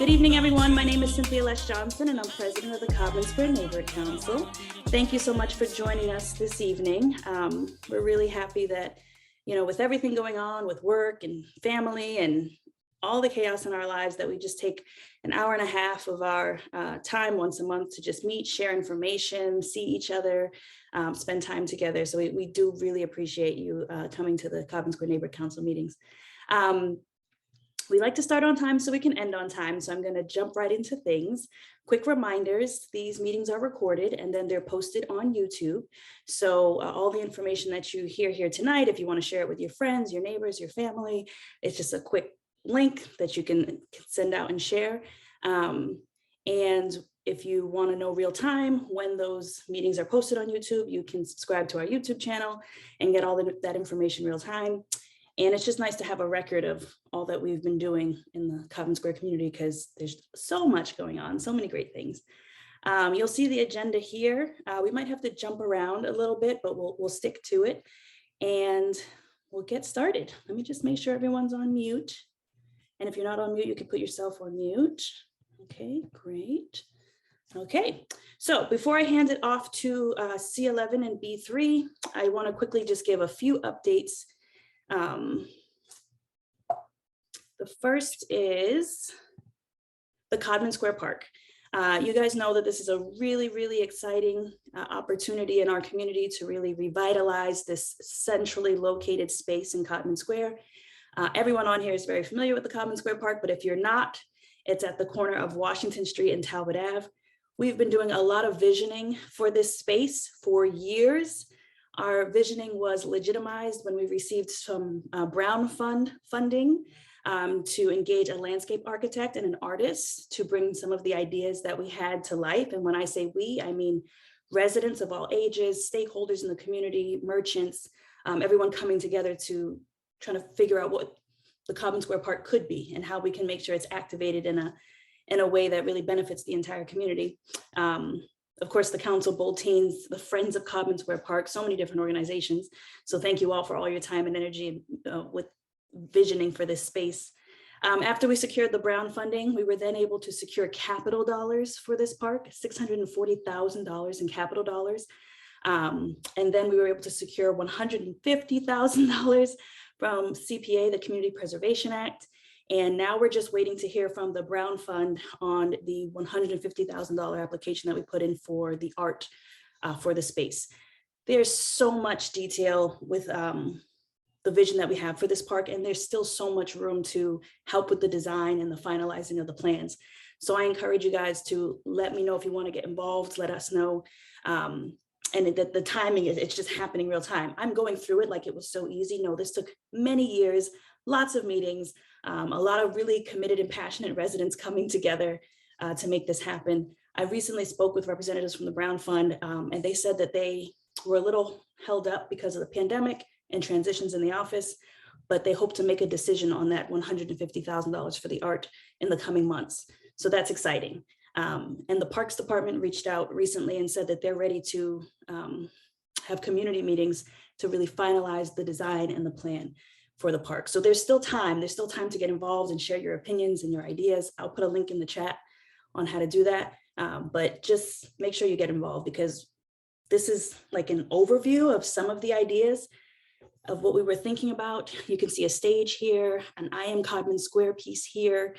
Good evening, everyone. My name is Cynthia Loesch-Johnson, and I'm president of the Codman Square Neighborhood Council. Thank you so much for joining us this evening. We're really happy that, with everything going on with work and family and all the chaos in our lives, that we just take an hour and a half of our time once a month to just meet, share information, see each other, spend time together. So we do really appreciate you coming to the Codman Square Neighborhood Council meetings. We like to start on time so we can end on time. So I'm going to jump right into things. Quick reminders, these meetings are recorded and then they're posted on YouTube. So all the information that you hear here tonight, if you want to share it with your friends, your neighbors, your family, it's just a quick link that you can send out and share. And if you want to know real time when those meetings are posted on YouTube, you can subscribe to our YouTube channel and get all that information real time. And it's just nice to have a record of all that we've been doing in the Codman Square community, because there's so much going on, so many great things. You'll see the agenda here. We might have to jump around a little bit, but we'll stick to it and we'll get started. Let me just make sure everyone's on mute. And if you're not on mute, you can put yourself on mute. Okay, great. Okay, so before I hand it off to C11 and B3, I want to quickly just give a few updates. The first is the Codman Square Park. You guys know that this is a really, really exciting opportunity in our community to really revitalize this centrally located space in Codman Square. Everyone on here is very familiar with the Codman Square Park, but if you're not, it's at the corner of Washington Street and Talbot Ave. We've been doing a lot of visioning for this space for years. Our visioning was legitimized when we received some Brown Fund funding to engage a landscape architect and an artist to bring some of the ideas that we had to life. And when I say we, I mean residents of all ages, stakeholders in the community, merchants, everyone coming together to try to figure out what the Codman Square Park could be and how we can make sure it's activated in a way that really benefits the entire community. Of course, the council, bold teens, the Friends of Codman Square Park, so many different organizations. So thank you all for all your time and energy with visioning for this space. After we secured the Brown funding, we were then able to secure capital dollars for this park, $640,000 in capital dollars. And then we were able to secure $150,000 from CPA, the Community Preservation Act. And now we're just waiting to hear from the Brown Fund on the $150,000 application that we put in for the art for the space. There's so much detail with the vision that we have for this park, and there's still so much room to help with the design and the finalizing of the plans. So I encourage you guys to let me know if you want to get involved, let us know. And the timing, it's just happening real time. I'm going through it like it was so easy. No, this took many years, lots of meetings, a lot of really committed and passionate residents coming together to make this happen. I recently spoke with representatives from the Brown Fund, and they said that they were a little held up because of the pandemic and transitions in the office, but they hope to make a decision on that $150,000 for the art in the coming months. So that's exciting. And the Parks Department reached out recently and said that they're ready to have community meetings to really finalize the design and the plan for the park. So there's still time to get involved and share your opinions and your ideas. I'll put a link in the chat on how to do that, but just make sure you get involved, because this is like an overview of some of the ideas of what we were thinking about. You can see a stage here, an I Am Codman Square piece here.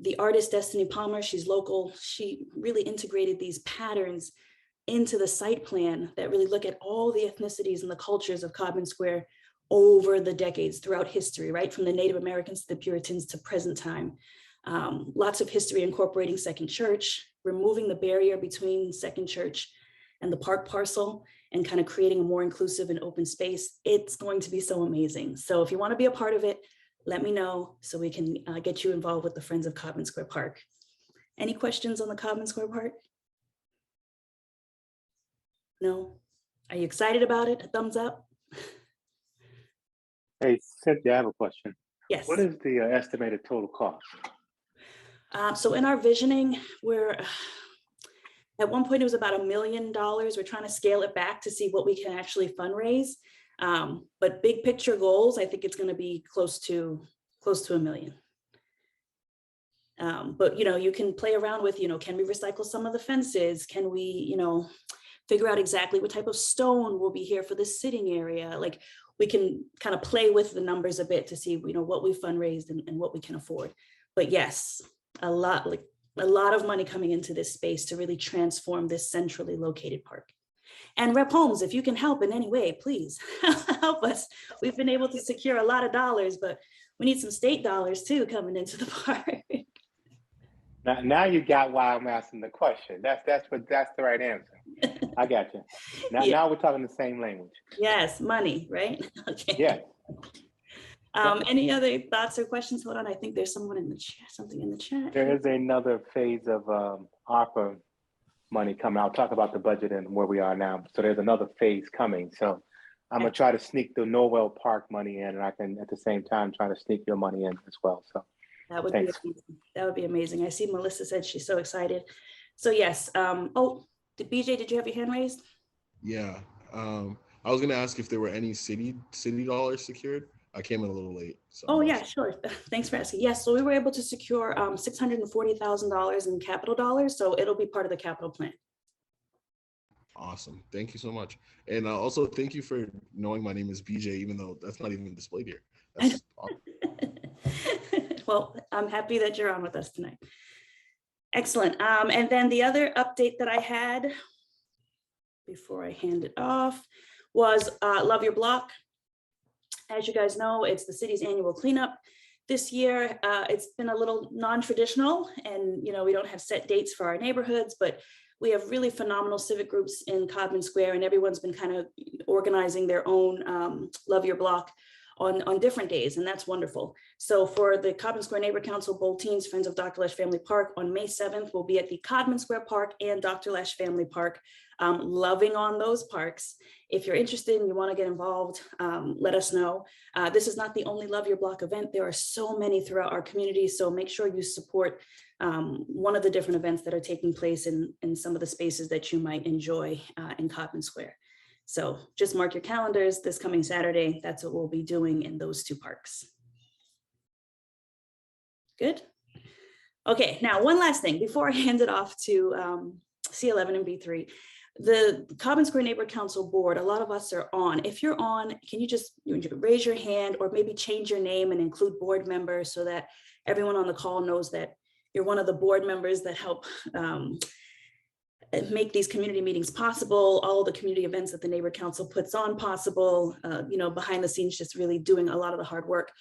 The artist Destiny Palmer, she's local. She really integrated these patterns into the site plan that really look at all the ethnicities and the cultures of Codman Square over the decades throughout history, right? From the Native Americans to the Puritans to present time. Lots of history incorporating Second Church, removing the barrier between Second Church and the park parcel, and kind of creating a more inclusive and open space. It's going to be so amazing. So if you want to be a part of it, let me know so we can get you involved with the Friends of Codman Square Park. Any questions on the Codman Square Park? No? Are you excited about it? A thumbs up? Hey, Cynthia, I have a question. Yes. What is the estimated total cost? So in our visioning, at one point it was about $1 million. We're trying to scale it back to see what we can actually fundraise. But big picture goals, I think it's going to be close to $1 million. But, you can play around with, can we recycle some of the fences? Can we, figure out exactly what type of stone will be here for the sitting area? Like, we can kind of play with the numbers a bit to see, what we fundraised and what we can afford. But yes, a lot of money coming into this space to really transform this centrally located park. And Rep. Holmes, if you can help in any way, please help us. We've been able to secure a lot of dollars, but we need some state dollars too coming into the park. Now you got why I'm asking the question. That's the right answer. I got you. Now we're talking the same language. Yes, money, right? Okay. Yeah. Any other thoughts or questions? Hold on, I think there's someone in the chat, something in the chat. There is another phase of ARPA money coming. I'll talk about the budget and where we are now. So there's another phase coming. So I'm gonna try to sneak the Norwell Park money in, and I can at the same time try to sneak your money in as well. So that would thanks. be amazing. That would be amazing. I see Melissa said she's so excited. So yes. BJ, did you have your hand raised? Yeah. I was gonna ask if there were any city dollars secured. I came in a little late. So oh yeah, sure. Thanks for asking. Yes, so we were able to secure $640,000 in capital dollars. So it'll be part of the capital plan. Awesome. Thank you so much. And also thank you for knowing my name is BJ, even though that's not even displayed here. That's awesome. Well, I'm happy that you're on with us tonight. Excellent. And then the other update that I had before I hand it off was Love Your Block. As you guys know, it's the city's annual cleanup. This year, it's been a little non-traditional, and we don't have set dates for our neighborhoods, but we have really phenomenal civic groups in Codman Square, and everyone's been kind of organizing their own Love Your Block on different days, and that's wonderful. So for the Codman Square Neighbor Council, Bold Teens, Friends of Dr. Loesch Family Park, on May 7th, we'll be at the Codman Square Park and Dr. Loesch Family Park, loving on those parks. If you're interested and you want to get involved, let us know. This is not the only Love Your Block event. There are so many throughout our community, so make sure you support one of the different events that are taking place in some of the spaces that you might enjoy in Codman Square. So just mark your calendars this coming Saturday. That's what we'll be doing in those two parks. Good. Okay, now one last thing before I hand it off to C11 and B3. The Codman Square Neighborhood Council Board, a lot of us are on. If you're on, can you just raise your hand or maybe change your name and include board members so that everyone on the call knows that you're one of the board members that help make these community meetings possible, all the community events that the Neighborhood Council puts on possible, behind the scenes, just really doing a lot of the hard work.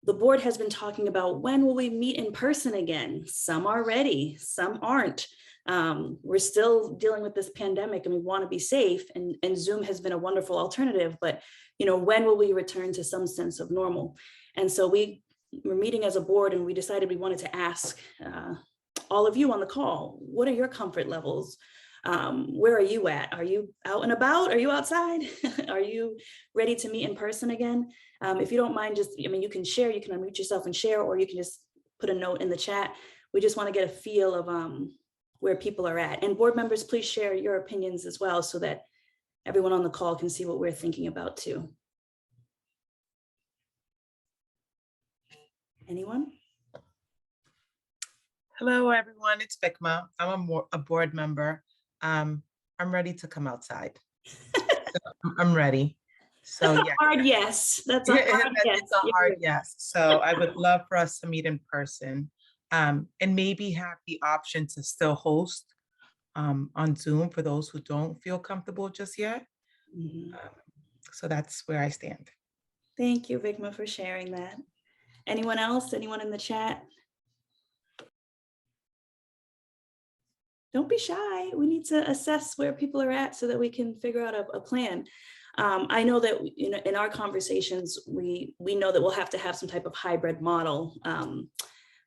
The board has been talking about when will we meet in person again? Some are ready, some aren't. We're still dealing with this pandemic and we want to be safe, and Zoom has been a wonderful alternative, but when will we return to some sense of normal? And so we're meeting as a board, and we decided we wanted to ask all of you on the call, what are your comfort levels? Where are you at? Are you out and about? Are you outside? Are you ready to meet in person again? If you don't mind, you can share, you can unmute yourself and share, or you can just put a note in the chat. We just want to get a feel of where people are at. And board members, please share your opinions as well so that everyone on the call can see what we're thinking about too. Anyone? Hello, everyone. It's Bikma. I'm a board member. I'm ready to come outside. I'm ready. So That's yeah, a hard yes. That's a hard yes. It's a hard yes. So I would love for us to meet in person, and maybe have the option to still host on Zoom for those who don't feel comfortable just yet. Mm-hmm. So that's where I stand. Thank you, Bikma, for sharing that. Anyone else? Anyone in the chat? Don't be shy. We need to assess where people are at so that we can figure out a plan. I know that in our conversations, we know that we'll have to have some type of hybrid model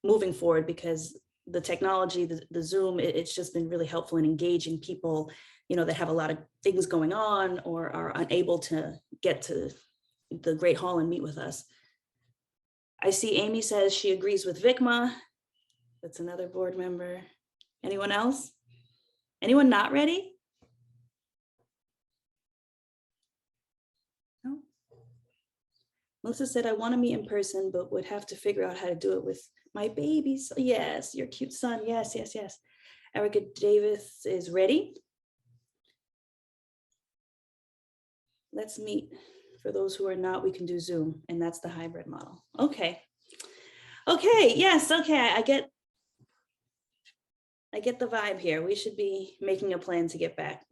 moving forward, because the technology, the Zoom, it's just been really helpful in engaging people, that have a lot of things going on or are unable to get to the Great Hall and meet with us. I see Amy says she agrees with Vikma. That's another board member. Anyone else? Anyone not ready? No. Melissa said, I want to meet in person, but would have to figure out how to do it with My babies, yes, your cute son, yes, yes, yes. Erica Davis is ready. Let's meet. For those who are not, we can do Zoom, and that's the hybrid model. Okay. Okay, yes, okay, I get the vibe here. We should be making a plan to get back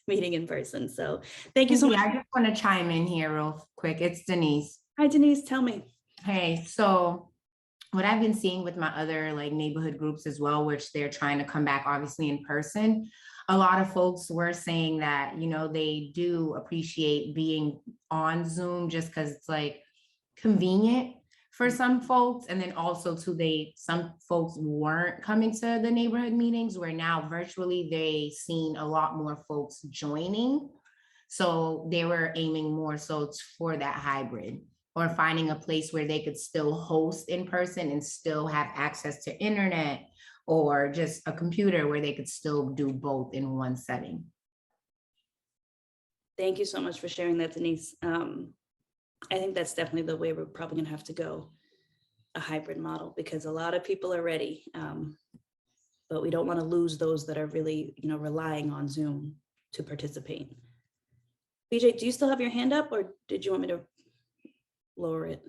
meeting in person. So thank you so much. I just want to chime in here real quick. It's Denise. Hi, Denise, tell me. Hey, so what I've been seeing with my other like neighborhood groups as well, which they're trying to come back obviously in person, a lot of folks were saying that, you know, they do appreciate being on Zoom just because it's like convenient for some folks. And then also too, some folks weren't coming to the neighborhood meetings, where now virtually they seen a lot more folks joining. So they were aiming more so for that hybrid, or finding a place where they could still host in person and still have access to internet, or just a computer where they could still do both in one setting. Thank you so much for sharing that, Denise. I think that's definitely the way we're probably gonna have to go, a hybrid model, because a lot of people are ready, but we don't want to lose those that are really, you know, relying on Zoom to participate. BJ, do you still have your hand up, or did you want me to lower it?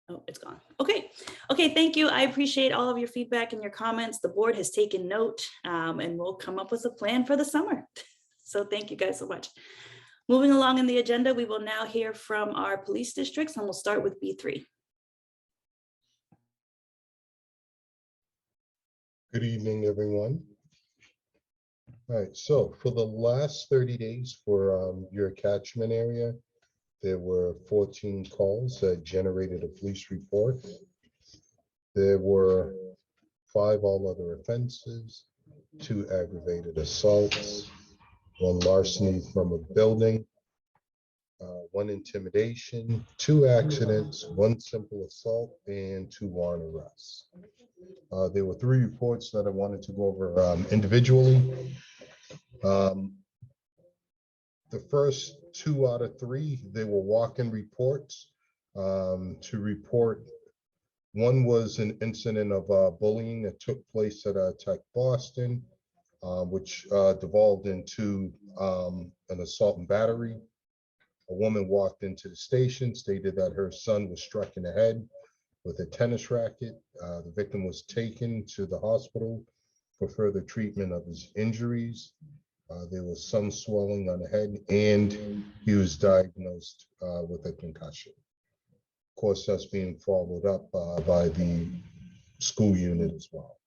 Oh, it's gone. Okay. Okay, thank you. I appreciate all of your feedback and your comments. The board has taken note, and we'll come up with a plan for the summer. So thank you guys so much. Moving along in the agenda, we will now hear from our police districts, and we'll start with B3. Good evening, everyone. All right, so for the last 30 days for your catchment area, there were 14 calls that generated a police report. There were 5 all other offenses, 2 aggravated assaults, 1 larceny from a building, 1 intimidation, 2 accidents, 1 simple assault, and 2 warrant arrests. There were 3 reports that I wanted to go over individually. The first 2 out of 3, they were walk-in reports to report. One was an incident of bullying that took place at Tech Boston, which devolved into an assault and battery. A woman walked into the station, stated that her son was struck in the head with a tennis racket. The victim was taken to the hospital for further treatment of his injuries. There was some swelling on the head, and he was diagnosed with a concussion. Of course, that's being followed up by the school unit as well.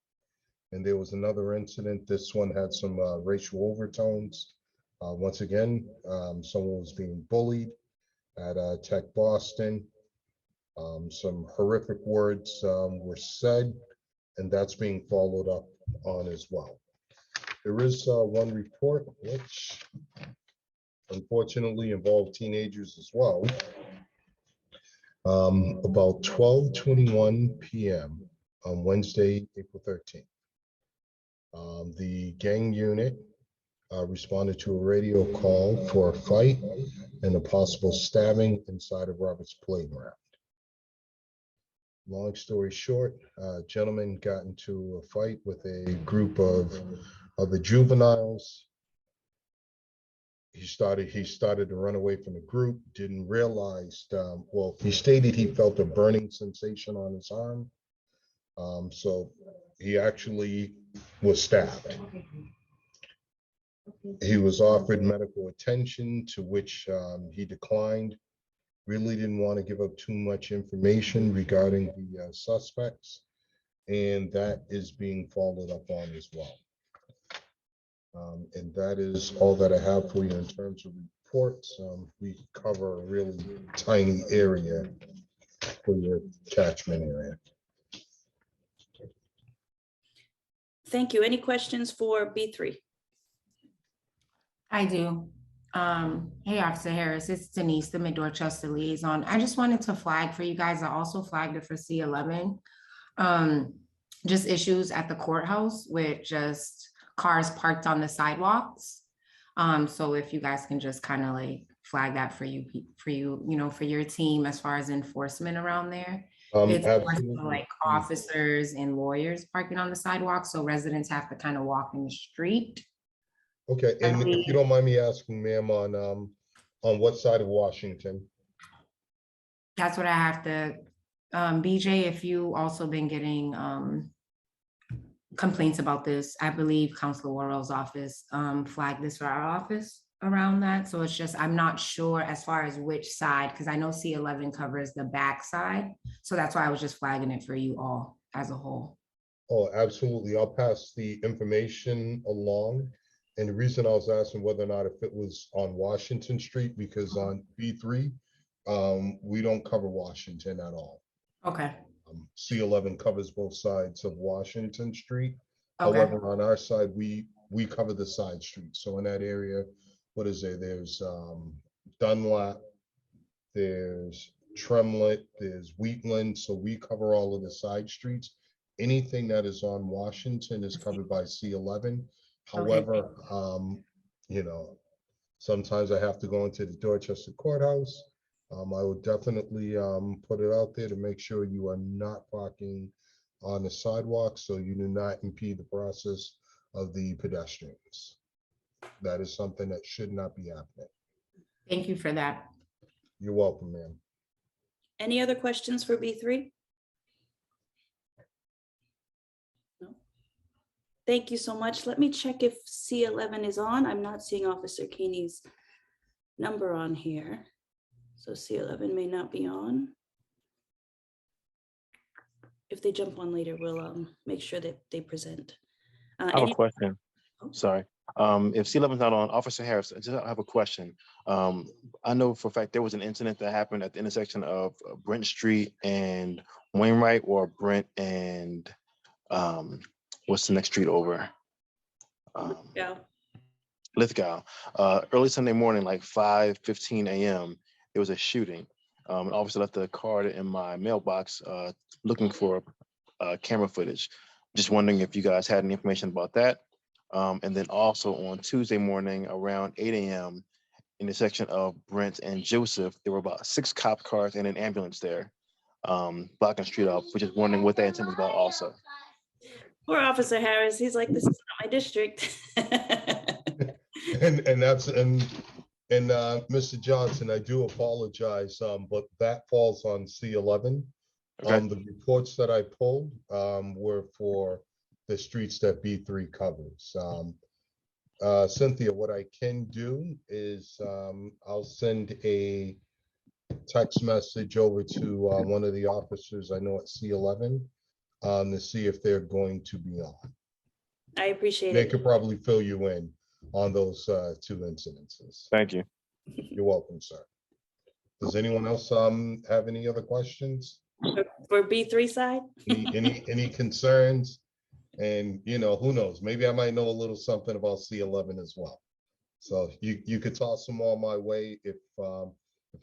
And there was another incident. This one had some racial overtones. Once again, someone was being bullied at Tech Boston. Some horrific words were said, and that's being followed up on as well. There is 1 report which unfortunately involved teenagers as well. About 12:21 p.m. on Wednesday, April 13th. The gang unit responded to a radio call for a fight and a possible stabbing inside of Robert's Playground. Long story short, a gentleman got into a fight with a group of the juveniles. He started to run away from the group, didn't realize, well, he stated he felt a burning sensation on his arm. So he actually was stabbed. He was offered medical attention, to which he declined. Really didn't want to give up too much information regarding the suspects, and that is being followed up on as well. And that is all that I have for you in terms of reports. We cover a really tiny area for your catchment area. Thank you. Any questions for B3? I do. Hey, Officer Harris, it's Denise, the Mid-Dorchester liaison. I just wanted to flag for you guys. I also flagged it for C11. Just issues at the courthouse with just cars parked on the sidewalks. So if you guys can just kind of like flag that for you, for your team as far as enforcement around there. It's more for Absolutely. like officers and lawyers parking on the sidewalk, so residents have to kind of walk in the street. Okay, I and if believe- you don't mind me asking, ma'am, on what side of Washington? That's what I have to, BJ, if you also been getting complaints about this, I believe Councilor Worrell's office flagged this for our office around that. So it's just, I'm not sure as far as which side, because I know C11 covers the back side. So that's why I was just flagging it for you all as a whole. Oh, absolutely. I'll pass the information along. And the reason I was asking whether or not if it was on Washington Street, because on B3, we don't cover Washington at all. Okay. C11 covers both sides of Washington Street. Okay. However, on our side, we cover the side streets. So in that area, what is there? There's Dunlap, there's Tremlett, there's Wheatland. So we cover all of the side streets. Anything that is on Washington is covered by C11. However, you know, sometimes I have to go into the Dorchester Courthouse. I would definitely put it out there to make sure you are not parking on the sidewalk so you do not impede the process of the pedestrians. That is something that should not be happening. Thank you for that. You're welcome, ma'am. Any other questions for B3? No. Thank you so much. Let me check if C11 is on. I'm not seeing Officer Keeney's number on here. So C11 may not be on. If they jump on later, we'll make sure that they present. I have a question. Oh. Sorry. If C11 is not on, Officer Harris, I have a question. I know for a fact there was an incident that happened at the intersection of Brent Street and Wainwright, or Brent and what's the next street over? Yeah. Lithgow. Early Sunday morning, like 5:15 a.m., there was a shooting. An officer left a card in my mailbox looking for camera footage. Just wondering if you guys had any information about that. And then also on Tuesday morning around 8 a.m. in the section of Brent and Joseph, there were about 6 cop cars and an ambulance there blocking the street off. We're just wondering what that incident was about also. Poor Officer Harris. He's like, this is not my district. And Mr. Johnson, I do apologize, but that falls on C11. Okay. The reports that I pulled were for the streets that B3 covers. Cynthia, what I can do is I'll send a text message over to one of the officers I know at C11 to see if they're going to be on. I appreciate They it. could probably fill you in on those 2 incidences. Thank you. You're welcome, sir. Does anyone else have any other questions? For B3 side? Any concerns? And you know, who knows? Maybe I might know a little something about C11 as well. So you could toss them all my way. If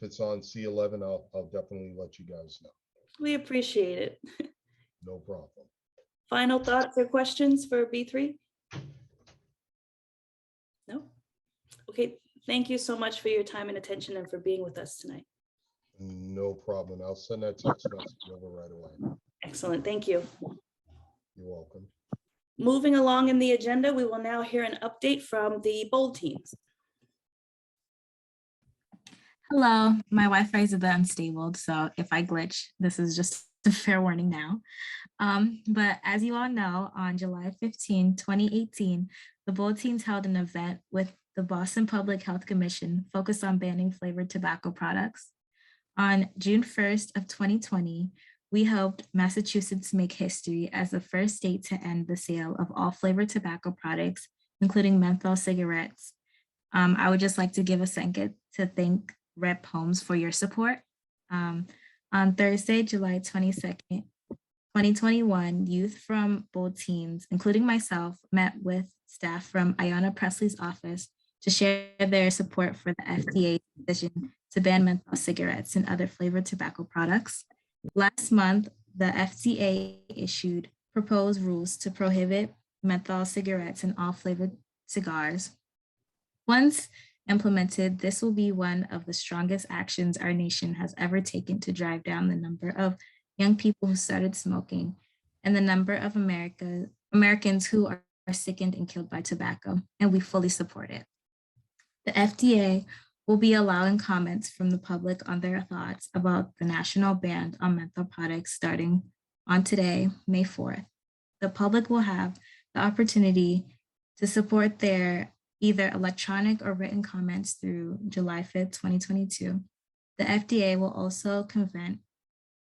it's on C11, I'll definitely let you guys know. We appreciate it. No problem. Final thoughts or questions for B3? No? Okay, thank you so much for your time and attention and for being with us tonight. No problem. I'll send that text message over right away. Excellent, thank you. You're welcome. Moving along in the agenda, we will now hear an update from the bold teams. Hello, my Wi-Fi is a bit unstable, so if I glitch, this is just a fair warning now. But as you all know, on July 15, 2018, the bold teams held an event with the Boston Public Health Commission focused on banning flavored tobacco products. On June 1st of 2020, we helped Massachusetts make history as the first state to end the sale of all flavored tobacco products, including menthol cigarettes. I would just like to give a second to thank Rep. Holmes for your support. On Thursday, July 22nd, 2021, youth from bold teams, including myself, met with staff from Ayanna Presley's office to share their support for the FDA's decision to ban menthol cigarettes and other flavored tobacco products. Last month, the FDA issued proposed rules to prohibit menthol cigarettes and all flavored cigars. Once implemented, this will be one of the strongest actions our nation has ever taken to drive down the number of young people who started smoking, and the number of Americans who are sickened and killed by tobacco, and we fully support it. The FDA will be allowing comments from the public on their thoughts about the national ban on menthol products starting on today, May 4th. The public will have the opportunity to support their either electronic or written comments through July 5th, 2022. The FDA will also convene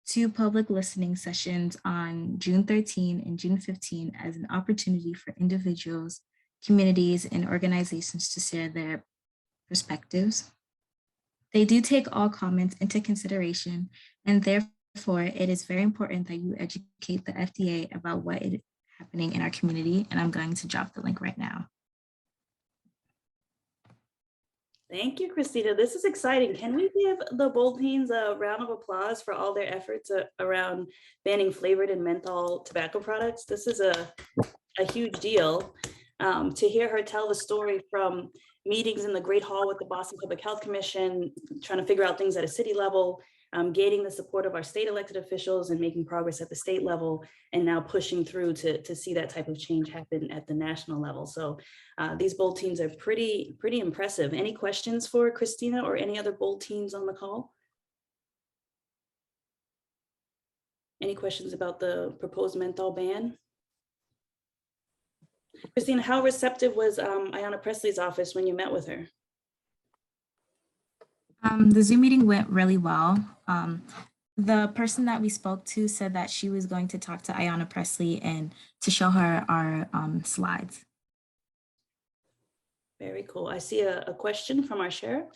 2 public listening sessions on June 13 and June 15 as an opportunity for individuals, communities, and organizations to share their perspectives. They do take all comments into consideration, and therefore it is very important that you educate the FDA about what is happening in our community, and I'm going to drop the link right now. Thank you, Kristina. This is exciting. Can we give the Bold Teens a round of applause for all their efforts around banning flavored and menthol tobacco products? This is a huge deal. To hear her tell the story from meetings in the Great Hall with the Boston Public Health Commission, trying to figure out things at a city level, gaining the support of our state elected officials and making progress at the state level, and now pushing through to see that type of change happen at the national level. So these Bold Teens are pretty impressive. Any questions for Kristina or any other Bold Teens on the call? Any questions about the proposed menthol ban? Kristina, how receptive was Ayanna Presley's office when you met with her? The Zoom meeting went really well. The person that we spoke to said that she was going to talk to Ayanna Presley and to show her our slides. Very cool. I see a question from our sheriff.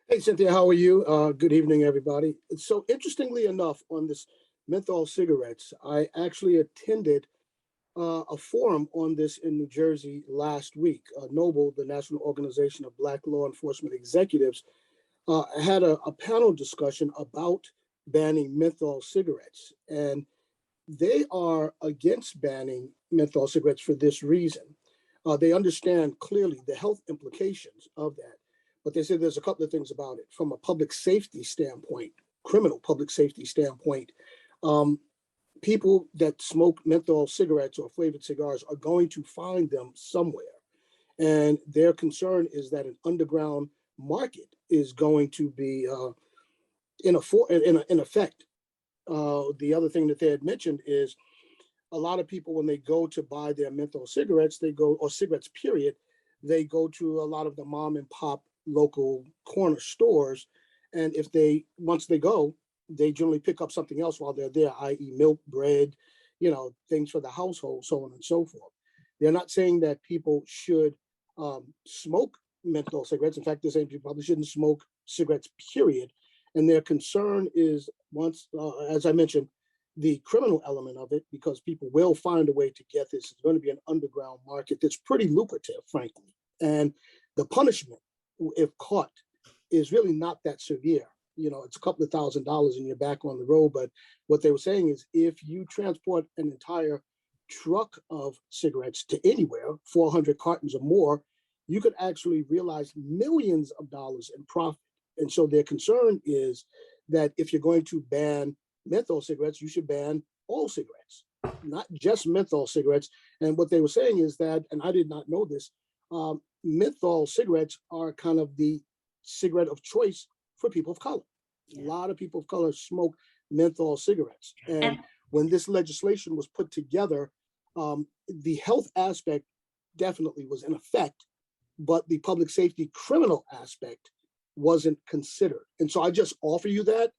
Hey, Cynthia, how are you? Good evening, everybody. So interestingly enough, on this menthol cigarettes, I actually attended a forum on this in New Jersey last week. NOBLE, the National Organization of Black Law Enforcement Executives, had a panel discussion about banning menthol cigarettes. And they are against banning menthol cigarettes for this reason. They understand clearly the health implications of that. But they say there's a couple of things about it. From a public safety standpoint, criminal public safety standpoint, people that smoke menthol cigarettes or flavored cigars are going to find them somewhere. And their concern is that an underground market is going to be in effect. The other thing that they had mentioned is a lot of people, when they go to buy their menthol cigarettes, or cigarettes period, they go to a lot of the mom and pop local corner stores. And once they go, they generally pick up something else while they're there, i.e. milk, bread, things for the household, so on and so forth. They're not saying that people should smoke menthol cigarettes. In fact, they're saying people probably shouldn't smoke cigarettes, period. And their concern is, once, as I mentioned, the criminal element of it, because people will find a way to get this. It's going to be an underground market that's pretty lucrative, frankly. And the punishment, if caught, is really not that severe. It's a couple of $1,000s and you're back on the road. But what they were saying is if you transport an entire truck of cigarettes to anywhere, 400 cartons or more, you could actually realize millions of dollars in profit. And so their concern is that if you're going to ban menthol cigarettes, you should ban all cigarettes, not just menthol cigarettes. And what they were saying is that, and I did not know this, menthol cigarettes are kind of the cigarette of choice for people of color. A lot of people of color smoke menthol cigarettes. And when this legislation was put together, the health aspect definitely was in effect, but the public safety criminal aspect wasn't considered. And so I just offer you that,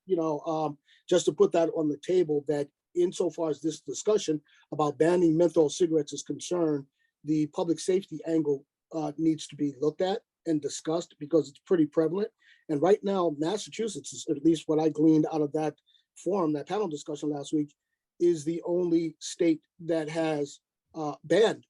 just to put that on the table, that insofar as this discussion about banning menthol cigarettes is concerned, the public safety angle needs to be looked at and discussed because it's pretty prevalent. And right now, Massachusetts, is, at least what I gleaned out of that forum, that panel discussion last week, is the only state that has banned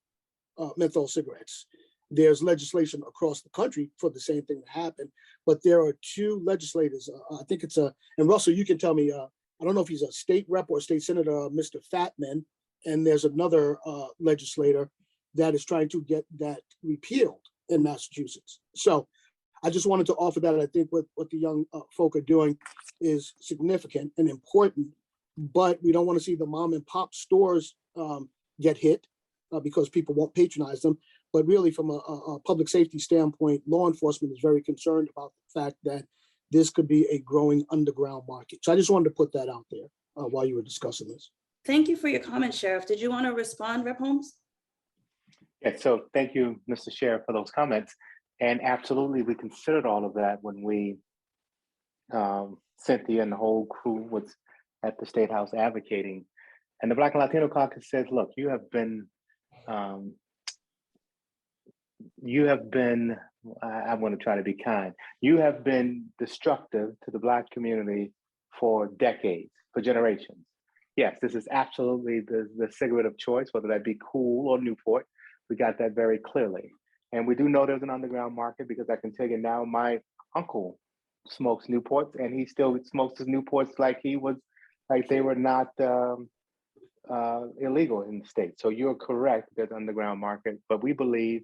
menthol cigarettes. There's legislation across the country for the same thing to happen, but there are 2 legislators. I think it's and Russell, you can tell me, I don't know if he's a state rep or a state senator, Mr. Fatman, and there's another legislator that is trying to get that repealed in Massachusetts. So I just wanted to offer that. I think what the young folk are doing is significant and important, but we don't want to see the mom and pop stores get hit because people won't patronize them. But really, from a public safety standpoint, law enforcement is very concerned about the fact that this could be a growing underground market. So I just wanted to put that out there while you were discussing this. Thank you for your comment, Sheriff. Did you want to respond, Rep. Holmes? Yeah, so thank you, Mr. Sheriff, for those comments. And absolutely, we considered all of that when we, Cynthia and the whole crew was at the State House advocating. And the Black and Latino Caucus says, look, you have been, I want to try to be kind. You have been destructive to the Black community for decades, for generations. Yes, this is absolutely the cigarette of choice, whether that be Cool or Newport. We got that very clearly. And we do know there's an underground market because I can tell you now, my uncle smokes Newports and he still smokes his Newports like they were not illegal in the state. So you're correct, there's an underground market, but we believe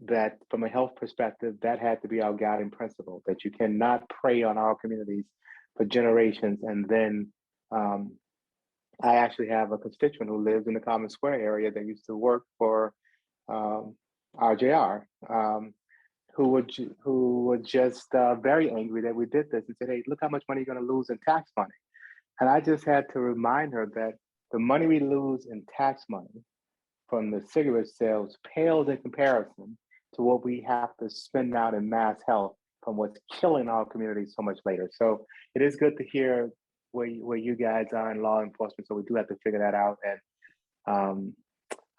that from a health perspective, that had to be our guiding principle, that you cannot prey on our communities for generations. And then I actually have a constituent who lives in the Common Square area that used to work for RJR, who were just very angry that we did this and said, hey, look how much money you're gonna lose in tax money. And I just had to remind her that the money we lose in tax money from the cigarette sales pales in comparison to what we have to spend out in mass health from what's killing our community so much later. So it is good to hear where you guys are in law enforcement. So we do have to figure that out. And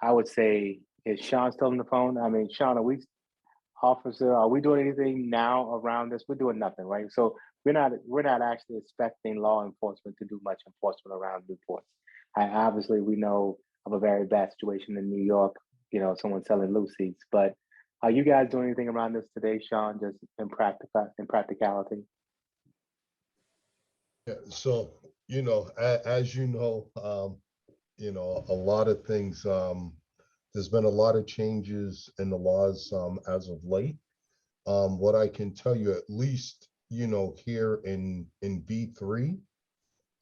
I would say, is Shawn still on the phone? I mean, Shawn, are we doing anything now around this? We're doing nothing, right? So we're not actually expecting law enforcement to do much enforcement around Newports. Obviously, we know of a very bad situation in New York, someone selling Lucy's, but are you guys doing anything around this today, Shawn, just in practicality? Yeah, so, as you know, a lot of things, there's been a lot of changes in the laws as of late. What I can tell you, at least, here in B3,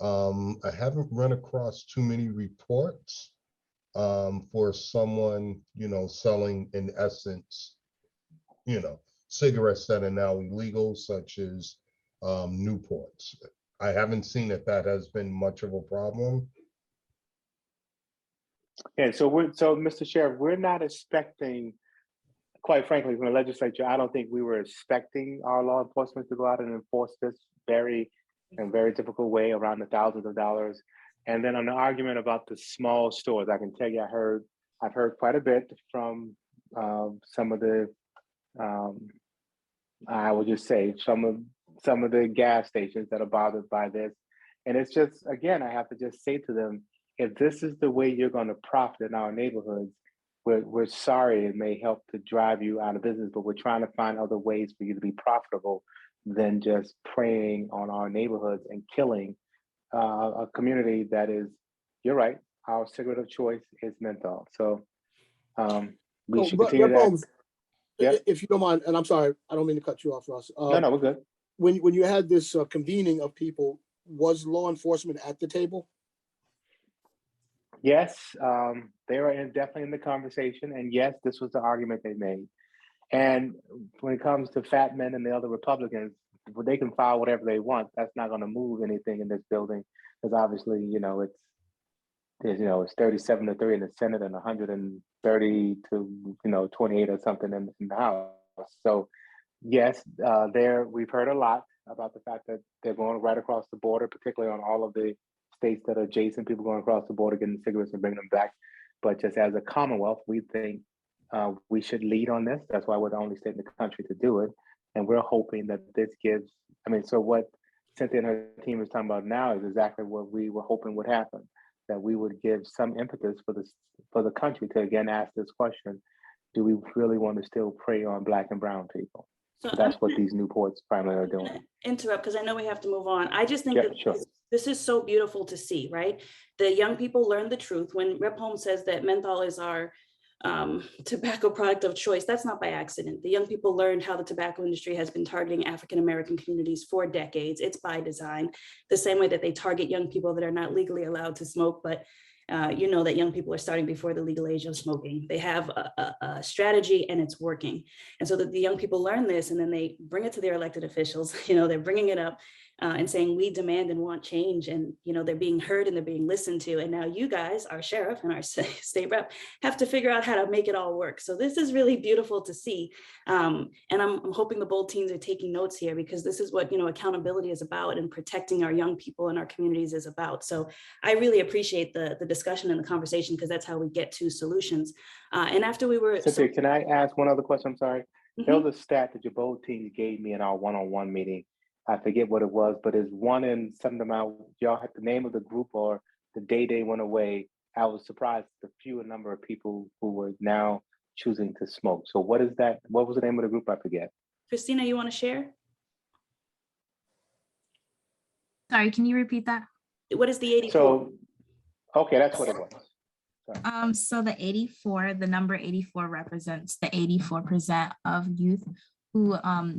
I haven't run across too many reports for someone, selling, in essence, cigarettes that are now illegal, such as Newports. I haven't seen that has been much of a problem. Yeah, so Mr. Sheriff, we're not expecting, quite frankly, from the legislature, I don't think we were expecting our law enforcement to go out and enforce this very difficult way around the thousands of dollars. And then on the argument about the small stores, I can tell you, I've heard quite a bit from some of the, I would just say, some of the gas stations that are bothered by this. And it's just, again, I have to just say to them, if this is the way you're going to profit in our neighborhoods, we're sorry it may help to drive you out of business, but we're trying to find other ways for you to be profitable than just preying on our neighborhoods and killing a community that is, you're right, our cigarette of choice is menthol. So we should continue that. Holmes, if you don't mind, and I'm sorry, I don't mean to cut you off, Russ. No, we're good. When you had this convening of people, was law enforcement at the table? Yes, they were definitely in the conversation, and yes, this was the argument they made. And when it comes to Fat Men and the other Republicans, they can file whatever they want. That's not going to move anything in this building, because obviously, it's 37-3 in the Senate and 130 to 28 or something in the House. So yes, we've heard a lot about the fact that they're going right across the border, particularly on all of the states that are adjacent, people going across the border, getting cigarettes and bringing them back. But just as a Commonwealth, we think we should lead on this. That's why we're the only state in the country to do it. And we're hoping that this gives, so what Cynthia and her team is talking about now is exactly what we were hoping would happen, that we would give some impetus for the country to again ask this question: do we really want to still prey on Black and brown people? So that's what these Newports primarily are doing. Interrupt, because I know we have to move on. I just think that sure. This is so beautiful to see, right? The young people learn the truth. When Rep. Holmes says that menthol is our tobacco product of choice. That's not by accident. The young people learned how the tobacco industry has been targeting African-American communities for decades. It's by design, the same way that they target young people that are not legally allowed to smoke, but you know that young people are starting before the legal age of smoking. They have a strategy and it's working. And so that the young people learn this and then they bring it to their elected officials, you know, they're bringing it up and saying, we demand and want change. And, you know, they're being heard and they're being listened to. And now you guys, our sheriff and our state rep, have to figure out how to make it all work. So this is really beautiful to see. And I'm hoping the bold teens are taking notes here, because this is what, you know, accountability is about, and protecting our young people in our communities is about. So I really appreciate the discussion and the conversation, because that's how we get to solutions. And after we were— Cynthia, can I ask one other question? I'm sorry. There was a stat that your bold team gave me in our one-on-one meeting. I forget what it was, but it's one in something about y'all had the name of the group or the day they went away. I was surprised the fewer number of people who were now choosing to smoke. So what is that? What was the name of the group? I forget. Kristina, you want to share? Sorry, can you repeat that? What is the 84? So, okay, that's what it was. Sorry. So the 84, the number 84 represents the 84% of youth who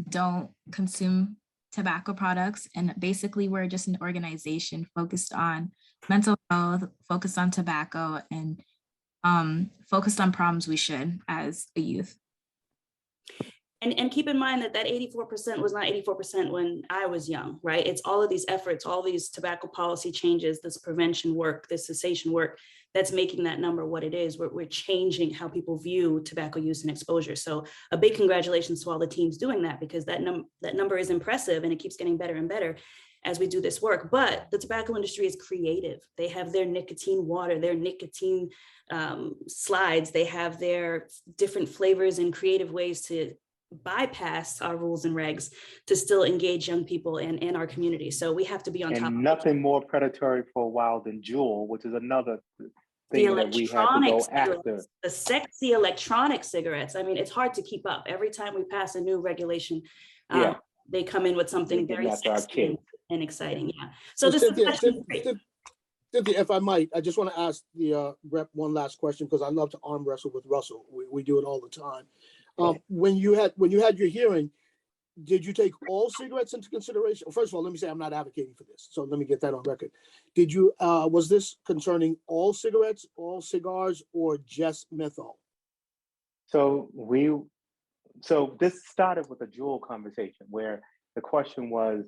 don't consume tobacco products. And basically we're just an organization focused on mental health, focused on tobacco, and focused on problems we should as a youth. And keep in mind that that 84% was not 84% when I was young, right? It's all of these efforts, all these tobacco policy changes, this prevention work, this cessation work, that's making that number what it is. We're changing how people view tobacco use and exposure. So a big congratulations to all the teams doing that, because that number is impressive and it keeps getting better and better as we do this work. But the tobacco industry is creative. They have their nicotine water, their nicotine slides, they have their different flavors and creative ways to bypass our rules and regs to still engage young people in our community. So we have to be on top of it. Nothing more predatory for a while than Juul, which is another thing that we had to go after. The sexy electronic cigarettes. I mean, it's hard to keep up. Every time we pass a new regulation, they come in with something very sexy and exciting. Yeah. So this Cynthia, is great. Cynthia, if I might, I just want to ask the rep one last question, because I love to arm wrestle with Russell. We do it all the time. When you had your hearing, did you take all cigarettes into consideration? Well, first of all, let me say I'm not advocating for this, so let me get that on record. Did you? Was this concerning all cigarettes, all cigars, or just menthol? So this started with a Juul conversation where the question was,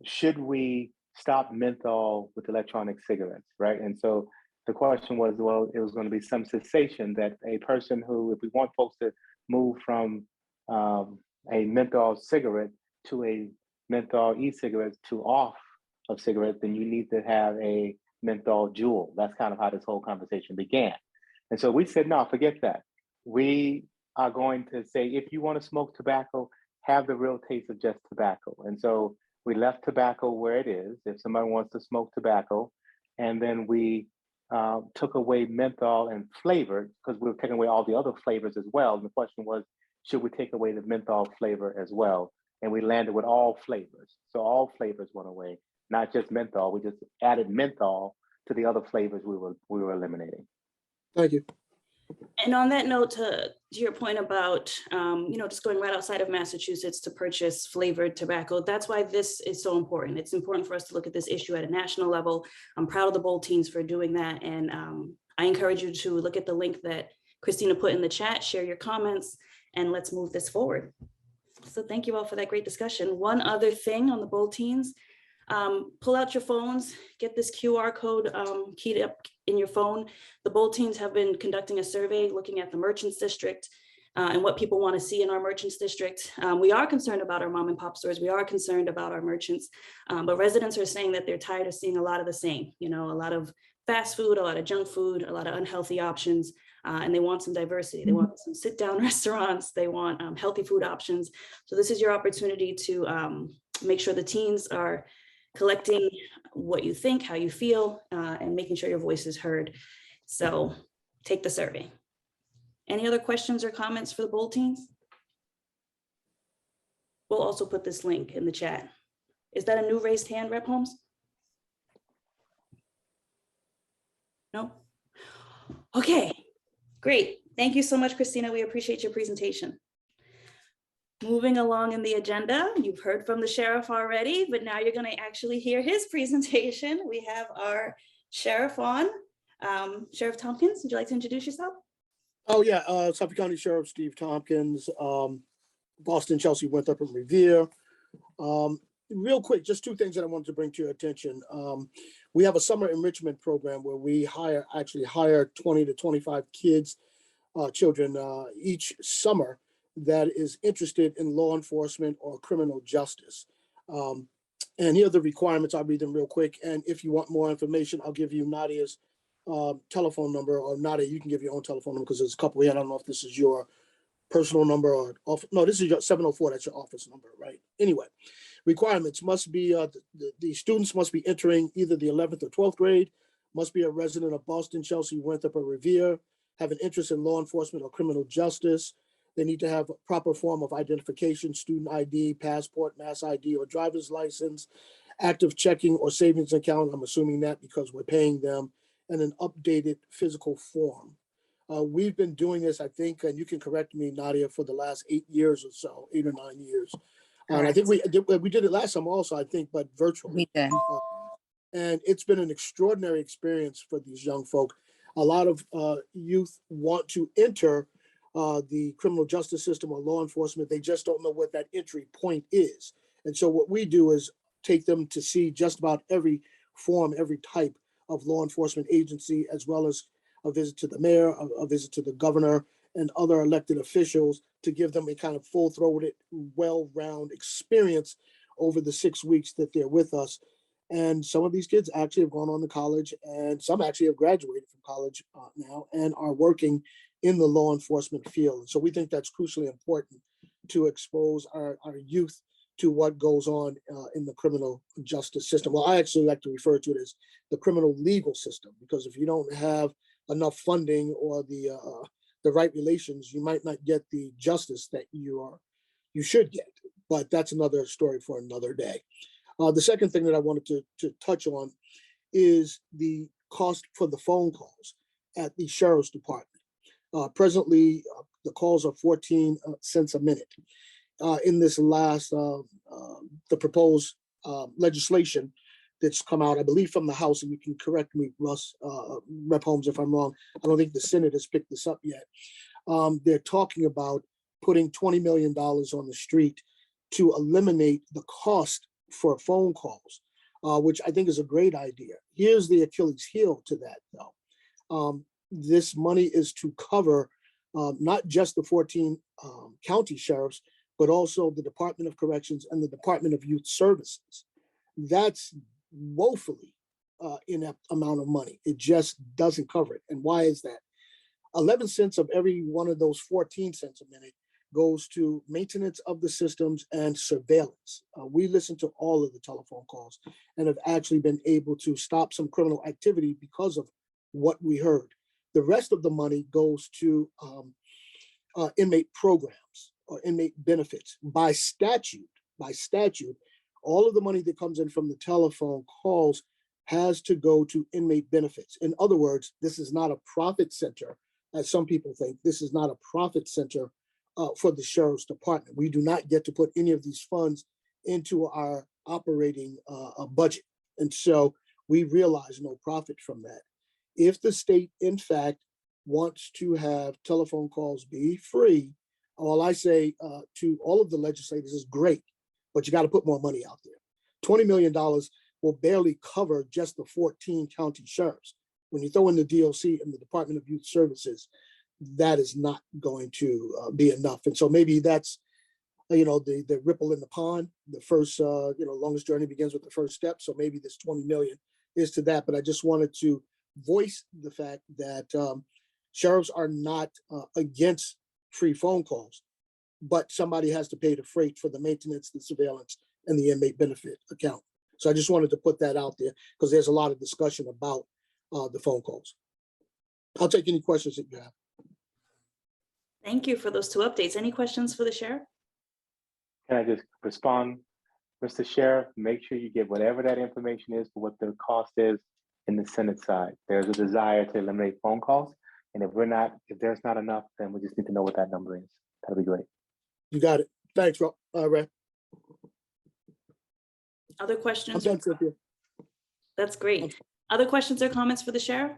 should we stop menthol with electronic cigarettes, right? And so the question was, well, it was going to be some cessation that a person who, if we want folks to move from a menthol cigarette to a menthol e-cigarette to off of cigarettes, then you need to have a menthol Juul. That's kind of how this whole conversation began. And so we said, no, forget that. We are going to say, if you want to smoke tobacco, have the real taste of just tobacco. And so we left tobacco where it is, if somebody wants to smoke tobacco, and then we took away menthol and flavor, because we were taking away all the other flavors as well. And the question was, should we take away the menthol flavor as well? And we landed with all flavors. So all flavors went away, not just menthol. We just added menthol to the other flavors we were eliminating. Thank you. And on that note, to your point about, just going right outside of Massachusetts to purchase flavored tobacco, that's why this is so important. It's important for us to look at this issue at a national level. I'm proud of the bold teams for doing that. And I encourage you to look at the link that Kristina put in the chat, share your comments, and let's move this forward. So thank you all for that great discussion. One other thing on the bold teams, pull out your phones, get this QR code keyed up in your phone. The bold teams have been conducting a survey looking at the merchants district and what people want to see in our merchants district. We are concerned about our mom and pop stores. We are concerned about our merchants, but residents are saying that they're tired of seeing a lot of the same, a lot of fast food, a lot of junk food, a lot of unhealthy options, and they want some diversity. They want some sit-down restaurants. They want healthy food options. So this is your opportunity to make sure the teens are collecting what you think, how you feel, and making sure your voice is heard. So take the survey. Any other questions or comments for the bold teens? We'll also put this link in the chat. Is that a new raised hand, Rep. Holmes? No? Okay, great. Thank you so much, Kristina. We appreciate your presentation. Moving along in the agenda, you've heard from the sheriff already, but now you're going to actually hear his presentation. We have our sheriff on. Sheriff Thompkins, would you like to introduce yourself? Oh, yeah, Suffolk County Sheriff Steve Thompkins, Boston, Chelsea, Winthrop, and Revere. Real quick, just two things that I wanted to bring to your attention. We have a summer enrichment program where we actually hire 20 to 25 kids, children each summer that is interested in law enforcement or criminal justice. And here are the requirements. I'll read them real quick. And if you want more information, I'll give you Nadia's telephone number, or Nadia, you can give your own telephone number because there's a couple here. I don't know if this is your personal number or no, this is your 704. That's your office number, right? Anyway, requirements must be the students must be entering either the 11th or 12th grade, must be a resident of Boston, Chelsea, Winthrop, or Revere, have an interest in law enforcement or criminal justice. They need to have a proper form of identification, student ID, passport, mass ID, or driver's license, active checking or savings account. I'm assuming that because we're paying them, and an updated physical form. We've been doing this, I think, and you can correct me, Nadia, for the last 8 years or so, 8 or 9 years. And I think we did it last time also, I think, but virtually. We did. And it's been an extraordinary experience for these young folk. A lot of youth want to enter the criminal justice system or law enforcement. They just don't know what that entry point is. And so what we do is take them to see just about every form, every type of law enforcement agency, as well as a visit to the mayor, a visit to the governor, and other elected officials to give them a kind of full-throated, well-round experience over the 6 weeks that they're with us. And some of these kids actually have gone on to college, and some actually have graduated from college now and are working in the law enforcement field. So we think that's crucially important to expose our youth to what goes on in the criminal justice system. Well, I actually like to refer to it as the criminal legal system, because if you don't have enough funding or the right relations, you might not get the justice that you should get. But that's another story for another day. The second thing that I wanted to touch on is the cost for the phone calls at the sheriff's department. Presently, the calls are 14 cents a minute. In this last, the proposed legislation that's come out, I believe from the House, and you can correct me, Russ, Rep. Holmes, if I'm wrong. I don't think the Senate has picked this up yet. They're talking about putting $20 million on the street to eliminate the cost for phone calls, which I think is a great idea. Here's the Achilles heel to that, though. This money is to cover not just the 14 county sheriffs, but also the Department of Corrections and the Department of Youth Services. That's woefully inept amount of money. It just doesn't cover it. And why is that? 11 cents of every one of those 14 cents a minute goes to maintenance of the systems and surveillance. We listen to all of the telephone calls and have actually been able to stop some criminal activity because of what we heard. The rest of the money goes to inmate programs or inmate benefits. By statute, all of the money that comes in from the telephone calls has to go to inmate benefits. In other words, this is not a profit center, as some people think. This is not a profit center for the sheriff's department. We do not get to put any of these funds into our operating budget. And so we realize no profit from that. If the state, in fact, wants to have telephone calls be free, all I say to all of the legislators is great, but you got to put more money out there. $20 million will barely cover just the 14 county sheriffs. When you throw in the DOC and the Department of Youth Services, that is not going to be enough. And so maybe that's, the ripple in the pond. The first, longest journey begins with the first step. So maybe this 20 million is to that. But I just wanted to voice the fact that sheriffs are not against free phone calls, but somebody has to pay the freight for the maintenance, the surveillance, and the inmate benefit account. So I just wanted to put that out there because there's a lot of discussion about the phone calls. I'll take any questions that you have. Thank you for those two updates. Any questions for the sheriff? Can I just respond? Mr. Sheriff, make sure you get whatever that information is for what the cost is in the Senate side. There's a desire to eliminate phone calls, And if there's not enough, then we just need to know what that number is. That'd be great. You got it. Thanks, Ray. Other I'm questions? done, Cynthia. That's great. Other questions or comments for the sheriff?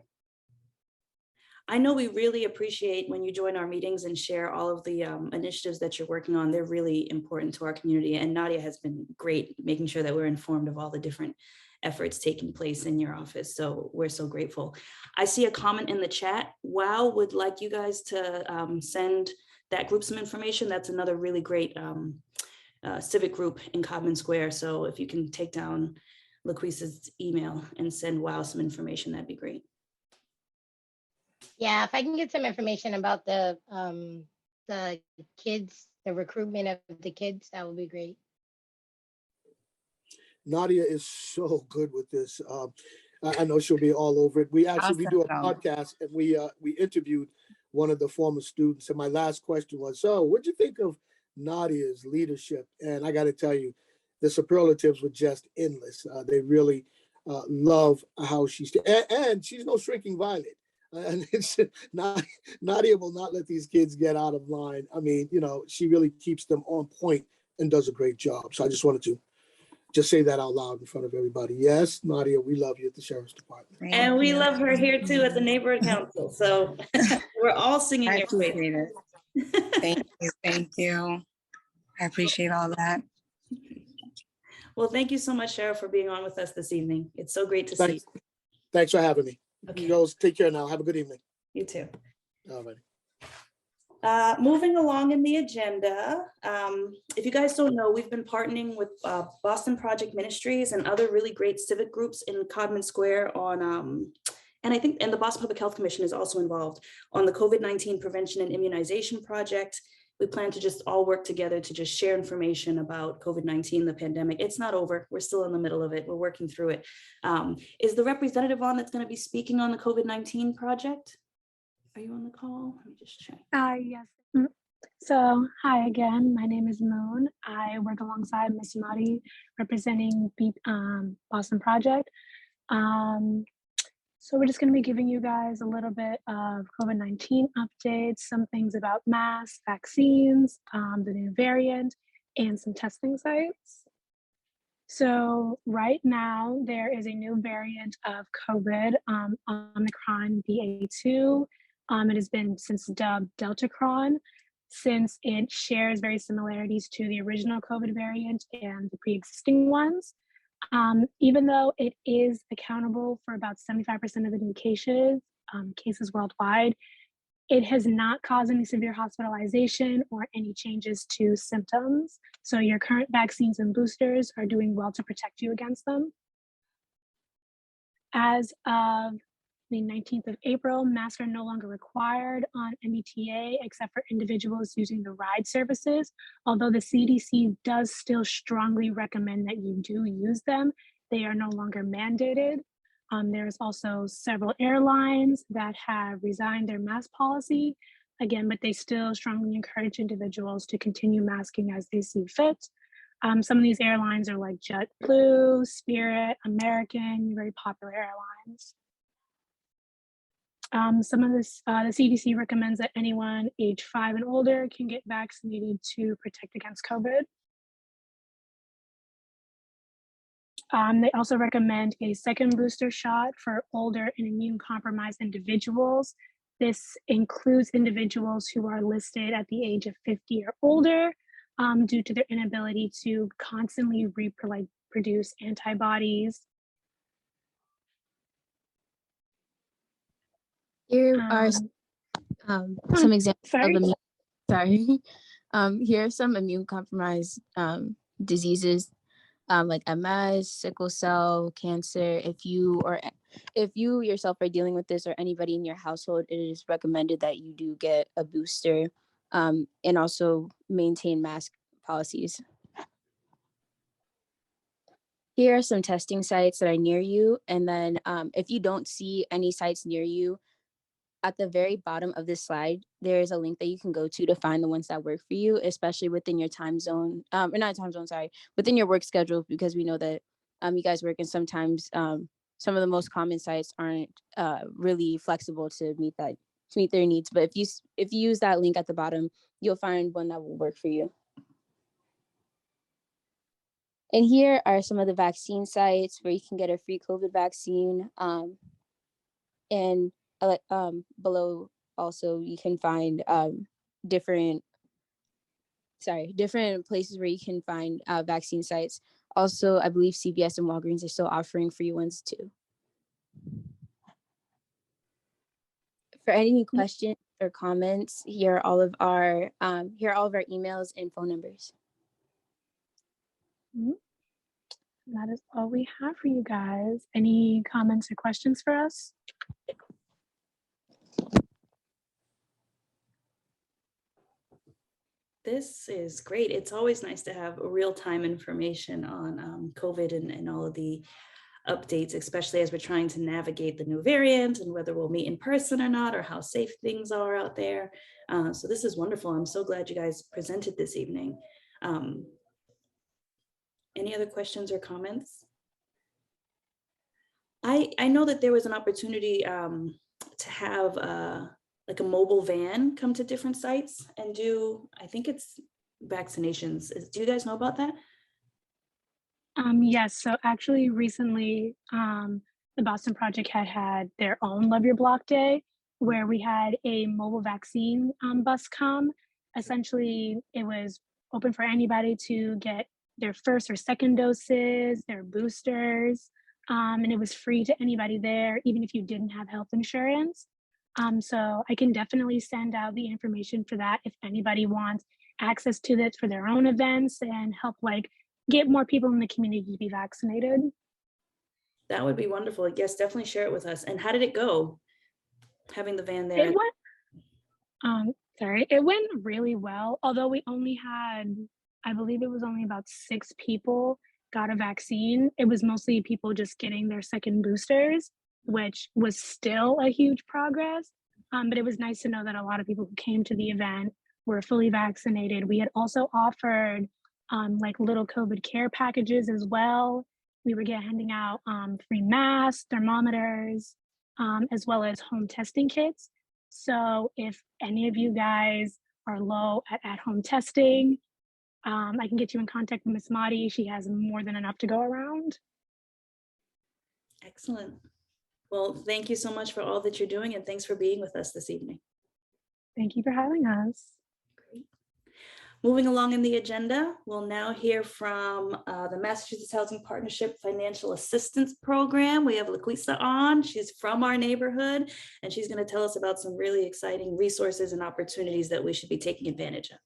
I know we really appreciate when you join our meetings and share all of the initiatives that you're working on. They're really important to our community. And Nadia has been great making sure that we're informed of all the different efforts taking place in your office. So we're so grateful. I see a comment in the chat. WOW would like you guys to send that group some information. That's another really great civic group in Codman Square. So if you can take down LaQuisa's email and send WOW some information, that'd be great. Yeah, if I can get some information about the kids, the recruitment of the kids, that would be great. Nadia is so good with this. I know she'll be all over it. We do a podcast, and we interviewed one of the former students, and my last question was, so what'd you think of Nadia's leadership? And I got to tell you, the superlatives were just endless. They really love how she's, and she's no shrinking violet. And it's not, Nadia will not let these kids get out of line. I mean, you know, she really keeps them on point and does a great job. So I just wanted to just say that out loud in front of everybody. Yes, Nadia, we love you at the Sheriff's Department. And we love her here too at the neighborhood council. So we're all singing your praise. Thank you. Thank you. I appreciate all that. Well, thank you so much, Sheriff, for being on with us this evening. It's so great to see you. Thanks for having me. Okay. You girls, take care now. Have a good evening. You too. All right. Moving along in the agenda, if you guys don't know, we've been partnering with Boston Project Ministries and other really great civic groups in Codman Square on, and the Boston Public Health Commission is also involved on the COVID-19 prevention and immunization project. We plan to just all work together to just share information about COVID-19, the pandemic. It's not over. We're still in the middle of it. We're working through it. Is the representative on that's going to be speaking on the COVID-19 project? Are you on the call? Let me just check. Yes. So hi again. My name is Moon. I work alongside Miss Madi representing Boston Project. So we're just going to be giving you guys a little bit of COVID-19 updates, some things about masks, vaccines, the new variant, and some testing sites. So right now there is a new variant of COVID, Omicron BA2. It has been since dubbed Deltacron, since it shares very similarities to the original COVID variant and the pre-existing ones. Even though it is accountable for about 75% of the new cases worldwide, it has not caused any severe hospitalization or any changes to symptoms. So your current vaccines and boosters are doing well to protect you against them. As of the 19th of April, masks are no longer required on MBTA except for individuals using the ride services. Although the CDC does still strongly recommend that you do use them, they are no longer mandated. There's also several airlines that have resigned their mask policy, again, but they still strongly encourage individuals to continue masking as they see fit. Some of these airlines are like JetBlue, Spirit, American, very popular airlines. Some of this, the CDC recommends that anyone age 5 and older can get vaccinated to protect against COVID. They also recommend a second booster shot for older and immune-compromised individuals. This includes individuals who are listed at the age of 50 or older due to their inability to constantly reproduce antibodies. Here are some examples here are some immune compromised diseases like MS, sickle cell, cancer. If you yourself are dealing with this or anybody in your household, it is recommended that you do get a booster and also maintain mask policies. Here are some testing sites that are near you. And then if you don't see any sites near you, at the very bottom of this slide, there is a link that you can go to find the ones that work for you, especially within your time zone, or not time zone, sorry, within your work schedule, because we know that you guys work and sometimes some of the most common sites aren't really flexible to meet that to meet their needs. But if you use that link at the bottom, you'll find one that will work for you. And here are some of the vaccine sites where you can get a free COVID vaccine. And below also you can find different places where you can find vaccine sites. Also, I believe CVS and Walgreens are still offering free ones too. For any questions or comments, here are all of our emails and phone numbers. That is all we have for you guys. Any comments or questions for us? This is great. It's always nice to have real-time information on COVID and all of the updates, especially as we're trying to navigate the new variant and whether we'll meet in person or not, or how safe things are out there. So this is wonderful. I'm so glad you guys presented this evening. Any other questions or comments? I know that there was an opportunity to have like a mobile van come to different sites and do, I think it's vaccinations. Do you guys know about that? Yes, so actually recently, the Boston Project had their own Love Your Block Day, where we had a mobile vaccine bus come. Essentially, it was open for anybody to get their first or second doses, their boosters, and it was free to anybody there, even if you didn't have health insurance. So I can definitely send out the information for that if anybody wants access to this for their own events and help like get more people in the community to be vaccinated. That would be wonderful. Yes, definitely share it with us. And how did it go? Having the van there. It went, it went really well. Although we only had, I believe it was only about 6 people got a vaccine. It was mostly people just getting their second boosters, which was still a huge progress. But it was nice to know that a lot of people who came to the event were fully vaccinated. We had also offered like little COVID care packages as well. We were handing out free masks, thermometers, as well as home testing kits. So if any of you guys are low at home testing, I can get you in contact with Miss Madi. She has more than enough to go around. Excellent. Well, thank you so much for all that you're doing, and thanks for being with us this evening. Thank you for having us. Great. Moving along in the agenda, we'll now hear from the Massachusetts Housing Partnership Financial Assistance Program. We have LaQuisa on. She's from our neighborhood, and she's going to tell us about some really exciting resources and opportunities that we should be taking advantage of.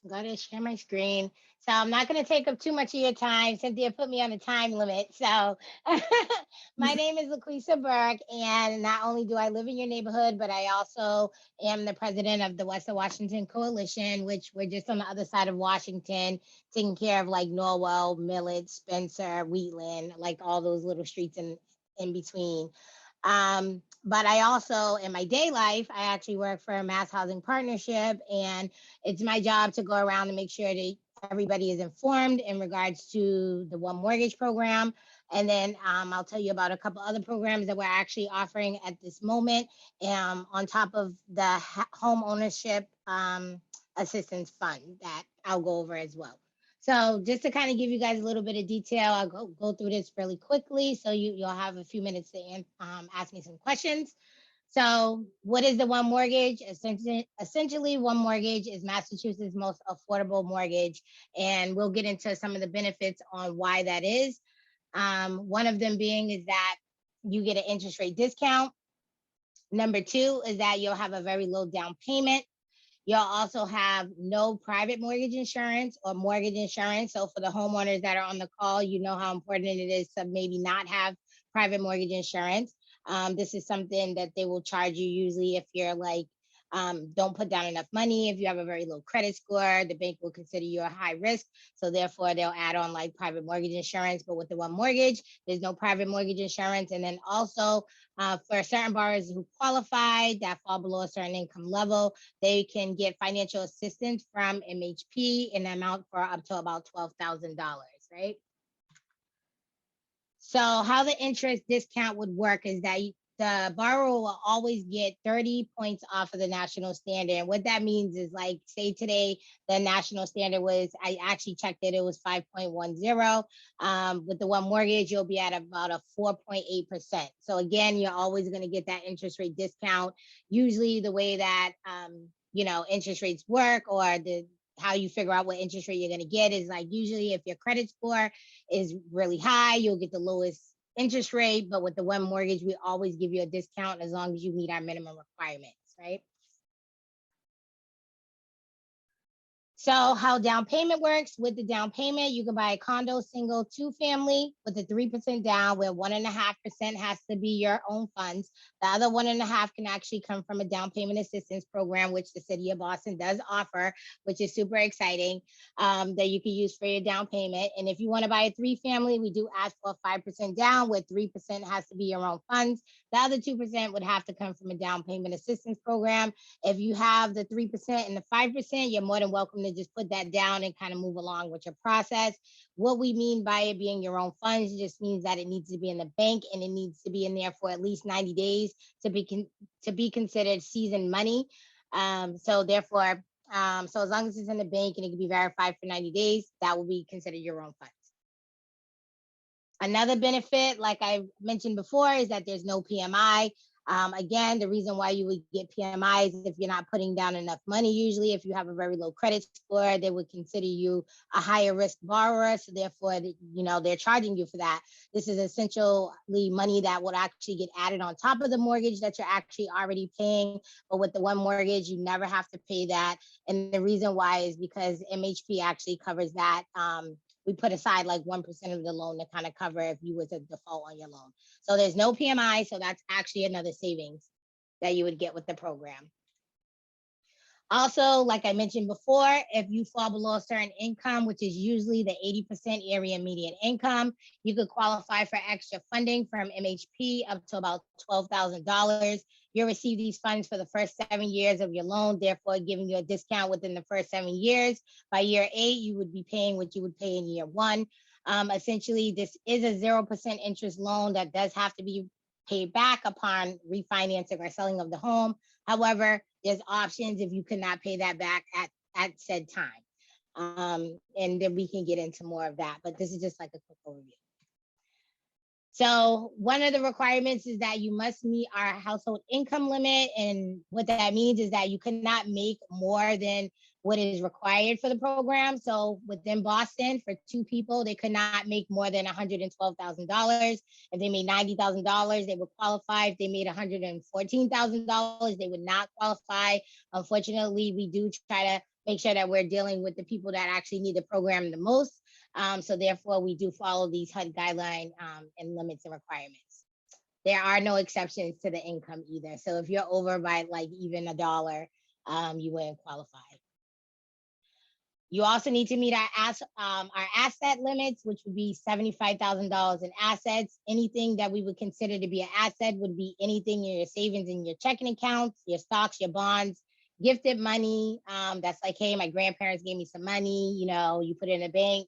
I'm going to share my screen. So I'm not going to take up too much of your time. Cynthia put me on a time limit. So my name is LaQuisa Burke, and not only do I live in your neighborhood, but I also am the president of the Western Washington Coalition, which we're just on the other side of Washington, taking care of like Norwell, Millett, Spencer, Wheatland, like all those little streets in between. But I also, in my day life, I actually work for a mass housing partnership, and it's my job to go around and make sure that everybody is informed in regards to the One Mortgage program. And then I'll tell you about a couple other programs that we're actually offering at this moment, on top of the home ownership assistance fund that I'll go over as well. So just to kind of give you guys a little bit of detail, I'll go through this fairly quickly, so you'll have a few minutes to ask me some questions. So what is the One Mortgage? Essentially, One Mortgage is Massachusetts' most affordable mortgage, and we'll get into some of the benefits on why that is. One of them being is that you get an interest rate discount. Number 2 is that you'll have a very low down payment. You'll also have no private mortgage insurance or mortgage insurance. So for the homeowners that are on the call, you know how important it is to maybe not have private mortgage insurance. This is something that they will charge you usually if you're like, don't put down enough money. If you have a very low credit score, the bank will consider you a high risk. So therefore they'll add on like private mortgage insurance, but with the One Mortgage, there's no private mortgage insurance. And then also for certain borrowers who qualify that fall below a certain income level, they can get financial assistance from MHP in an amount for up to about $12,000, right? So how the interest discount would work is that the borrower will always get 30 points off of the national standard. And what that means is, like, say today, the national standard was, I actually checked it, it was 5.10. With the one mortgage, you'll be at about a 4.8%. So again, you're always going to get that interest rate discount. Usually the way that, interest rates work, or how you figure out what interest rate you're going to get is, like, usually if your credit score is really high, you'll get the lowest interest rate. But with the one mortgage, we always give you a discount as long as you meet our minimum requirements, right? So how down payment works: with the down payment, you can buy a condo, single, 2-family with a 3% down, where 1.5% has to be your own funds. The other 1.5% can actually come from a down payment assistance program, which the city of Boston does offer, which is super exciting, that you can use for your down payment. And if you want to buy a 3-family, we do ask for a 5% down, where 3% has to be your own funds. The other 2% would have to come from a down payment assistance program. If you have the 3% and the 5%, you're more than welcome to just put that down and kind of move along with your process. What we mean by it being your own funds just means that it needs to be in the bank, and it needs to be in there for at least 90 days to be considered seasoned money. So therefore, so as long as it's in the bank and it can be verified for 90 days, that will be considered your own funds. Another benefit, like I mentioned before, is that there's no PMI. Again, the reason why you would get PMI is if you're not putting down enough money. Usually, if you have a very low credit score, they would consider you a higher risk borrower. So therefore, they're charging you for that. This is essentially money that would actually get added on top of the mortgage that you're actually already paying. But with the one mortgage, you never have to pay that. And the reason why is because MHP actually covers that. We put aside like 1% of the loan to kind of cover if you was a default on your loan. So there's no PMI, so that's actually another savings that you would get with the program. Also, like I mentioned before, if you fall below a certain income, which is usually the 80% area median income, you could qualify for extra funding from MHP up to about $12,000. You'll receive these funds for the first 7 years of your loan, therefore giving you a discount within the first 7 years. By year 8, you would be paying what you would pay in year 1. Essentially, this is a 0% interest loan that does have to be paid back upon refinancing or selling of the home. However, there's options if you could not pay that back at said time. And then we can get into more of that, but this is just like a quick overview. So one of the requirements is that you must meet our household income limit. And what that means is that you cannot make more than what is required for the program. So within Boston, for 2 people, they could not make more than $112,000. If they made $90,000, they would qualify. If they made $114,000, they would not qualify. Unfortunately, we do try to make sure that we're dealing with the people that actually need the program the most. So therefore, we do follow these HUD guidelines and limits and requirements. There are no exceptions to the income either. So if you're over by like even $1, you wouldn't qualify. You also need to meet our asset limits, which would be $75,000 in assets. Anything that we would consider to be an asset would be anything in your savings in your checking accounts, your stocks, your bonds, gifted money. That's like, hey, my grandparents gave me some money, you put it in a bank.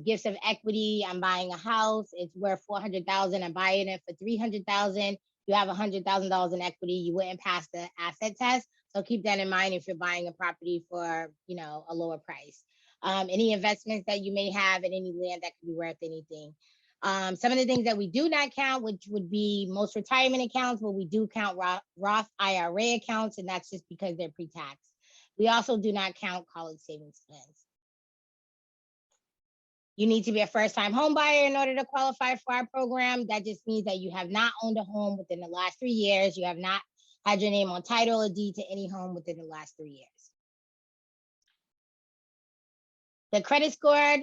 Gifts of equity, I'm buying a house, it's worth $400,000, I'm buying it for $300,000. You have $100,000 in equity, you wouldn't pass the asset test. So keep that in mind if you're buying a property for, a lower price. Any investments that you may have in any land that could be worth anything. Some of the things that we do not count, which would be most retirement accounts, but we do count Roth IRA accounts, and that's just because they're pre-tax. We also do not count college savings plans. You need to be a first-time home buyer in order to qualify for our program. That just means that you have not owned a home within the last 3 years. You have not had your name on title or deed to any home within the last 3 years. The credit score,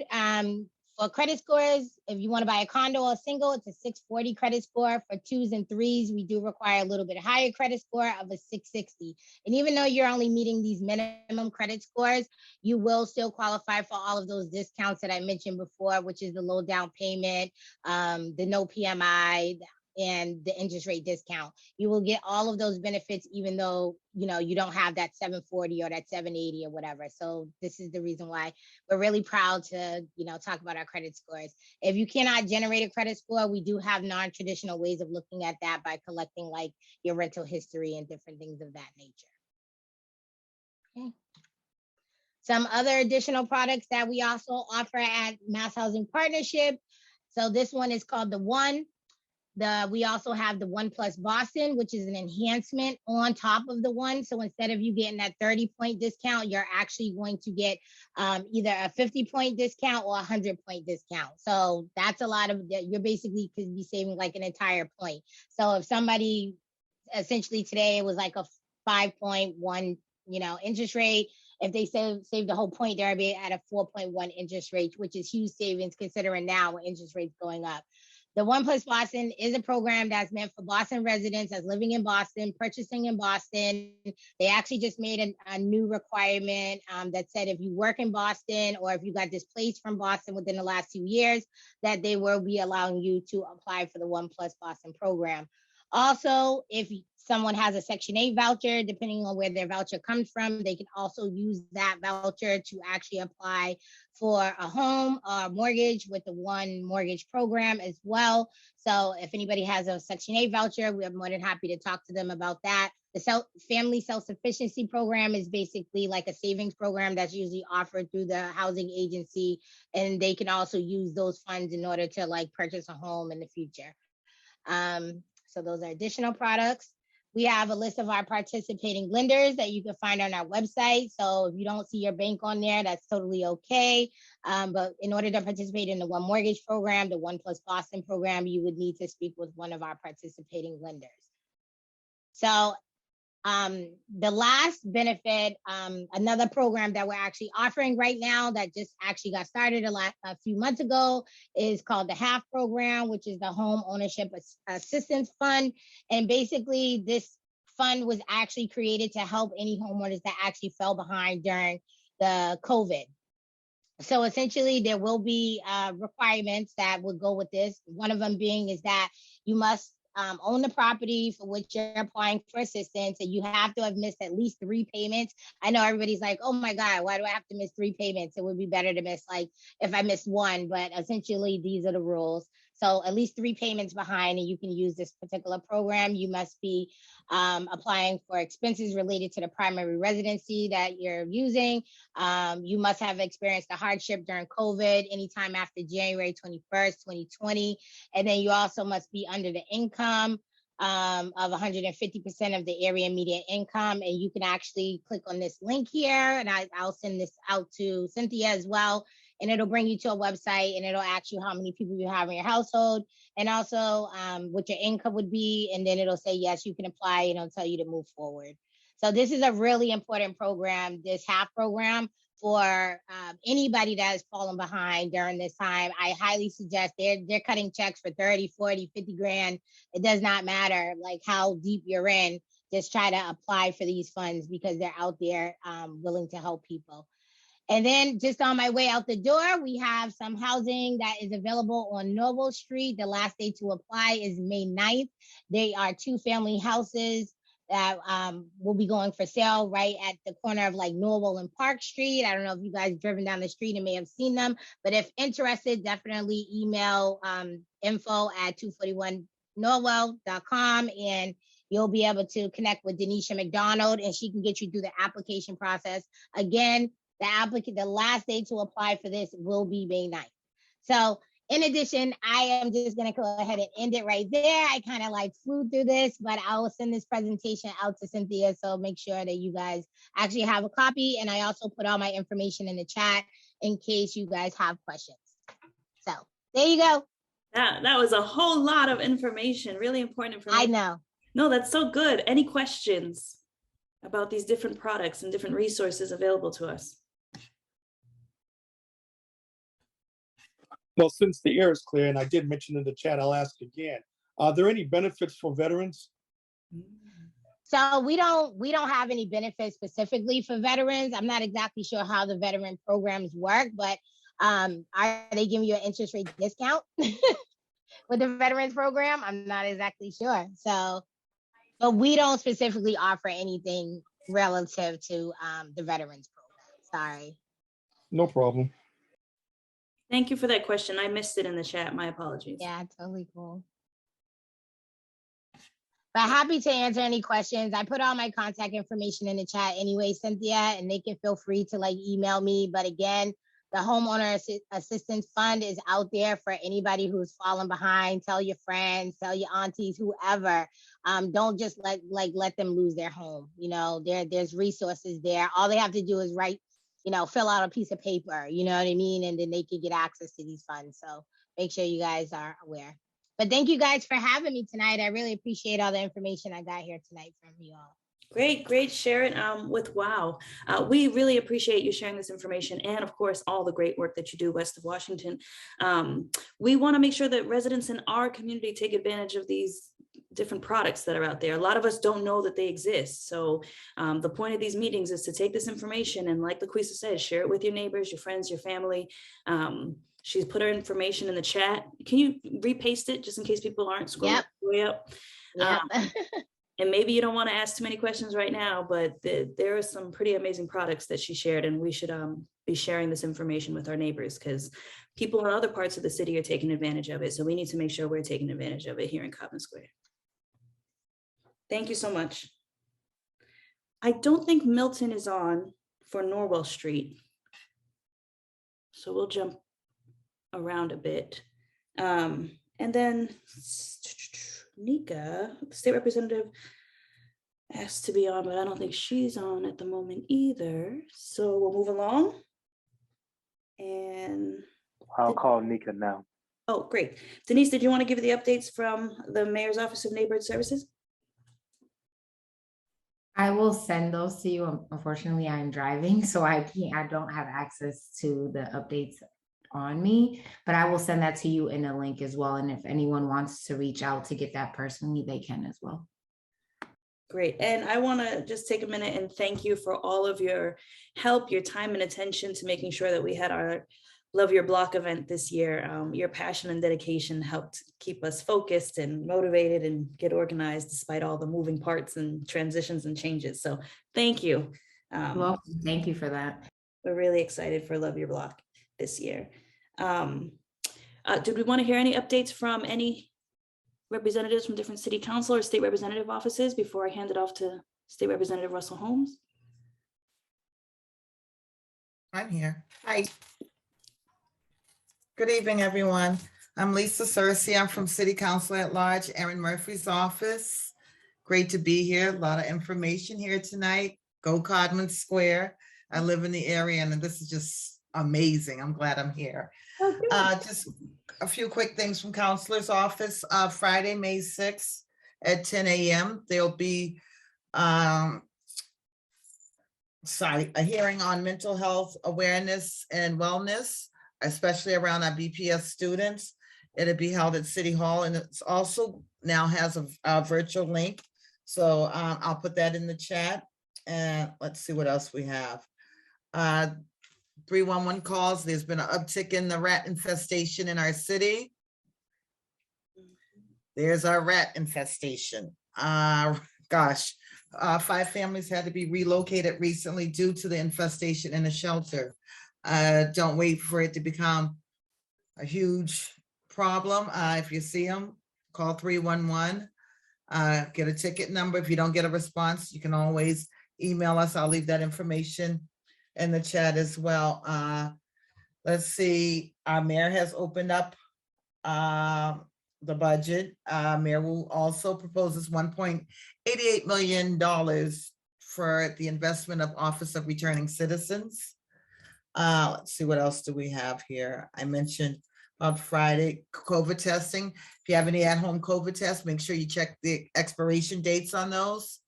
for credit scores, if you want to buy a condo or single, it's a 640 credit score. For 2s and 3s, we do require a little bit higher credit score of a 660. And even though you're only meeting these minimum credit scores, you will still qualify for all of those discounts that I mentioned before, which is the low down payment, the no PMI, and the interest rate discount. You will get all of those benefits, even though, you know, you don't have that 740 or that 780 or whatever. So this is the reason why we're really proud to, you know, talk about our credit scores. If you cannot generate a credit score, we do have non-traditional ways of looking at that by collecting like your rental history and different things of that nature. Okay. Some other additional products that we also offer at Mass Housing Partnership. So this one is called the One. We also have the One Plus Boston, which is an enhancement on top of the One. So instead of you getting that 30-point discount, you're actually going to get either a 50-point discount or a 100-point discount. So that's a lot of, you're basically could be saving like an entire point. So if somebody, essentially today it was like a 5.1, you know, interest rate. If they save the whole point, they'll be at a 4.1 interest rate, which is huge savings considering now interest rates going up. The One Plus Boston is a program that's meant for Boston residents that's living in Boston, purchasing in Boston. They actually just made a new requirement that said if you work in Boston or if you got displaced from Boston within the last 2 years, that they will be allowing you to apply for the One Plus Boston program. Also, if someone has a Section 8 voucher, depending on where their voucher comes from, they can also use that voucher to actually apply for a home or mortgage with the One Mortgage program as well. So if anybody has a Section 8 voucher, we are more than happy to talk to them about that. The Family Self-Sufficiency Program is basically like a savings program that's usually offered through the housing agency, and they can also use those funds in order to like purchase a home in the future. So those are additional products. We have a list of our participating lenders that you can find on our website. So if you don't see your bank on there, that's totally okay. But in order to participate in the One Mortgage program, the One Plus Boston program, you would need to speak with one of our participating lenders. So the last benefit, another program that we're actually offering right now that just actually got started a few months ago is called the HALF program, which is the Home Ownership Assistance Fund. And basically this fund was actually created to help any homeowners that actually fell behind during the COVID. So essentially there will be requirements that would go with this. One of them being is that you must own the property for which you're applying for assistance, and you have to have missed at least 3 payments. I know everybody's like, oh my God, why do I have to miss 3 payments? It would be better to miss like if I missed 1, but essentially these are the rules. So at least 3 payments behind, and you can use this particular program. You must be applying for expenses related to the primary residency that you're using. You must have experienced a hardship during COVID anytime after January 21st, 2020. And then you also must be under the income of 150% of the area median income. And you can actually click on this link here, and I'll send this out to Cynthia as well. And it'll bring you to a website, and it'll ask you how many people you have in your household, and also what your income would be. And then it'll say, yes, you can apply, and it'll tell you to move forward. So this is a really important program, this HALF program, for anybody that has fallen behind during this time. I highly suggest they're cutting checks for 30, 40, 50 grand. It does not matter like how deep you're in. Just try to apply for these funds because they're out there willing to help people. And then just on my way out the door, we have some housing that is available on Noble Street. The last day to apply is May 9th. They are 2-family houses that will be going for sale right at the corner of like Norwell and Park Street. I don't know if you guys driven down the street and may have seen them, but if interested, definitely email info@241norwell.com, and you'll be able to connect with Denisha McDonald, and she can get you through the application process. Again, the last day to apply for this will be May 9th. So in addition, I am just going to go ahead and end it right there. I kind of like flew through this, but I will send this presentation out to Cynthia. So make sure that you guys actually have a copy. And I also put all my information in the chat in case you guys have questions. So there you go. That was a whole lot of information, really important information. I know. No, that's so good. Any questions about these different products and different resources available to us? Well, since the air is clear, and I did mention in the chat, I'll ask again. Are there any benefits for veterans? So we don't have any benefits specifically for veterans. I'm not exactly sure how the veteran programs work, but are they giving you an interest rate discount? with the veterans program. I'm not exactly sure. So, but we don't specifically offer anything relative to the veterans program. Sorry. No problem. Thank you for that question. I missed it in the chat. My apologies. Yeah, totally cool. But happy to answer any questions. I put all my contact information in the chat anyway, Cynthia, and they can feel free to like email me. But again, the homeowner assistance fund is out there for anybody who's fallen behind. Tell your friends, tell your aunties, whoever. Don't just let them lose their home. You know, there's resources there. All they have to do is write, you know, fill out a piece of paper, you know what I mean? And then they can get access to these funds. So make sure you guys are aware. But thank you guys for having me tonight. I really appreciate all the information I got here tonight from you all. Great, Sharon. With WOW, we really appreciate you sharing this information, and of course, all the great work that you do west of Washington. We want to make sure that residents in our community take advantage of these different products that are out there. A lot of us don't know that they exist. So the point of these meetings is to take this information and, like LaQuisa said, share it with your neighbors, your friends, your family. She's put her information in the chat. Can you repaste it just in case people aren't scrolling way up? Yep. And maybe you don't want to ask too many questions right now, but there are some pretty amazing products that she shared, and we should be sharing this information with our neighbors, because people in other parts of the city are taking advantage of it. So we need to make sure we're taking advantage of it here in Codman Square. Thank you so much. I don't think Milton is on for Norwell Street, so we'll jump around a bit. And then Nika, the state representative, asked to be on, but I don't think she's on at the moment either. So we'll move along. And I'll call Nika now. Oh, great. Denise, did you want to give the updates from the Mayor's Office of Neighborhood Services? I will send those to you. Unfortunately, I'm driving, so I don't have access to the updates on me, but I will send that to you in a link as well. And if anyone wants to reach out to get that personally, they can as well. Great. And I want to just take a minute and thank you for all of your help, your time and attention to making sure that we had our Love Your Block event this year. Your passion and dedication helped keep us focused and motivated and get organized despite all the moving parts and transitions and changes. So thank you. Well, thank you for that. We're really excited for Love Your Block this year. Did we want to hear any updates from any representatives from different city council or state representative offices before I hand it off to State Representative Russell Holmes? I'm here. Hi. Good evening, everyone. I'm Lisa Searcy. I'm from City Council at Large, Erin Murphy's office. Great to be here. A lot of information here tonight. Go Codman Square. I live in the area, and this is just amazing. I'm glad I'm here. Just a few quick things from Councilor's office. Friday, May 6th at 10 a.m. There'll be a hearing on mental health awareness and wellness, especially around our BPS students. It'll be held at City Hall, and it's also now has a virtual link. So I'll put that in the chat. And let's see what else we have. 311 calls. There's been an uptick in the rat infestation in our city. There's our rat infestation. Gosh, 5 families had to be relocated recently due to the infestation in a shelter. Don't wait for it to become a huge problem. If you see them, call 311, get a ticket number. If you don't get a response, you can always email us. I'll leave that information in the chat as well. Let's see, our mayor has opened up the budget. Mayor will also proposes $1.88 million for the investment of Office of Returning Citizens. Let's see, what else do we have here? I mentioned about Friday, COVID testing. If you have any at-home COVID tests, make sure you check the expiration dates on those.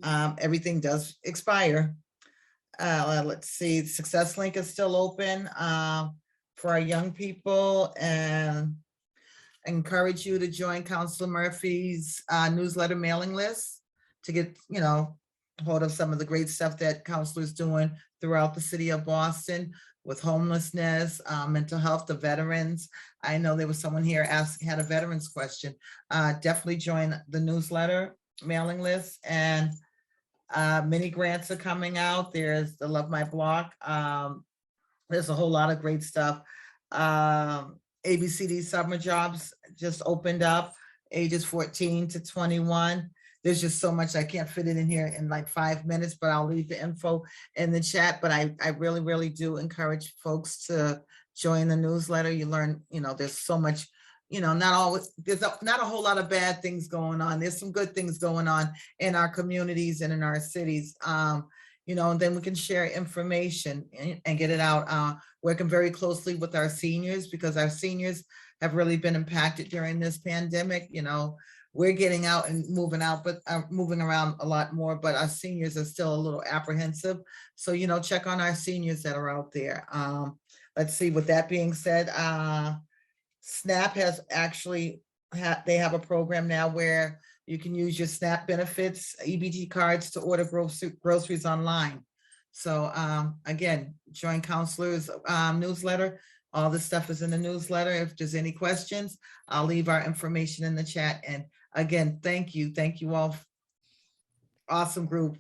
Everything does expire. Let's see, Success Link is still open for our young people, and encourage you to join Councilor Murphy's newsletter mailing list to get, hold of some of the great stuff that Councilor's doing throughout the city of Boston with homelessness, mental health, the veterans. I know there was someone here had a veterans question. Definitely join the newsletter mailing list, and many grants are coming out. There's the Love My Block. There's a whole lot of great stuff. ABCD summer jobs just opened up, ages 14 to 21. There's just so much, I can't fit it in here in like 5 minutes, but I'll leave the info in the chat. But I really, really do encourage folks to join the newsletter. You learn, there's so much, not always, not a whole lot of bad things going on. There's some good things going on in our communities and in our cities. And then we can share information and get it out. Working very closely with our seniors, because our seniors have really been impacted during this pandemic. We're getting out and moving around a lot more, but our seniors are still a little apprehensive. So, check on our seniors that are out there. Let's see, with that being said, SNAP has actually, they have a program now where you can use your SNAP benefits, EBT cards to order groceries online. So again, join Councilor's newsletter. All this stuff is in the newsletter. If there's any questions, I'll leave our information in the chat. And again, thank you. Thank you all. Awesome group.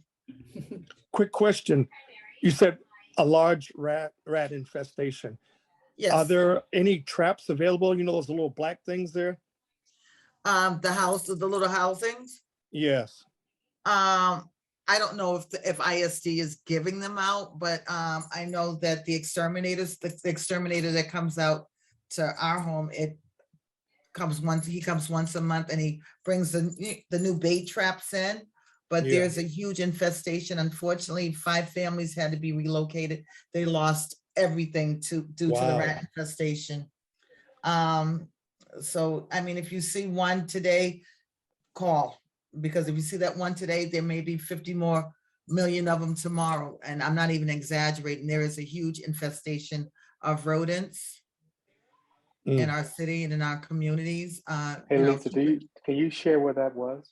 Quick question. You said a large rat infestation. Yes. Are there any traps available? Those little black things there? The little housings? Yes. I don't know if ISD is giving them out, but I know that the exterminator that comes out to our home, he comes once a month, and he brings the new bait traps in. But there's a huge infestation. Unfortunately, 5 families had to be relocated. They lost everything due to the rat infestation. So, I mean, if you see one today, call. Because if you see that one today, there may be 50 more million of them tomorrow. And I'm not even exaggerating. There is a huge infestation of rodents in our city and in our communities. Hey, Lisa, can you share where that was?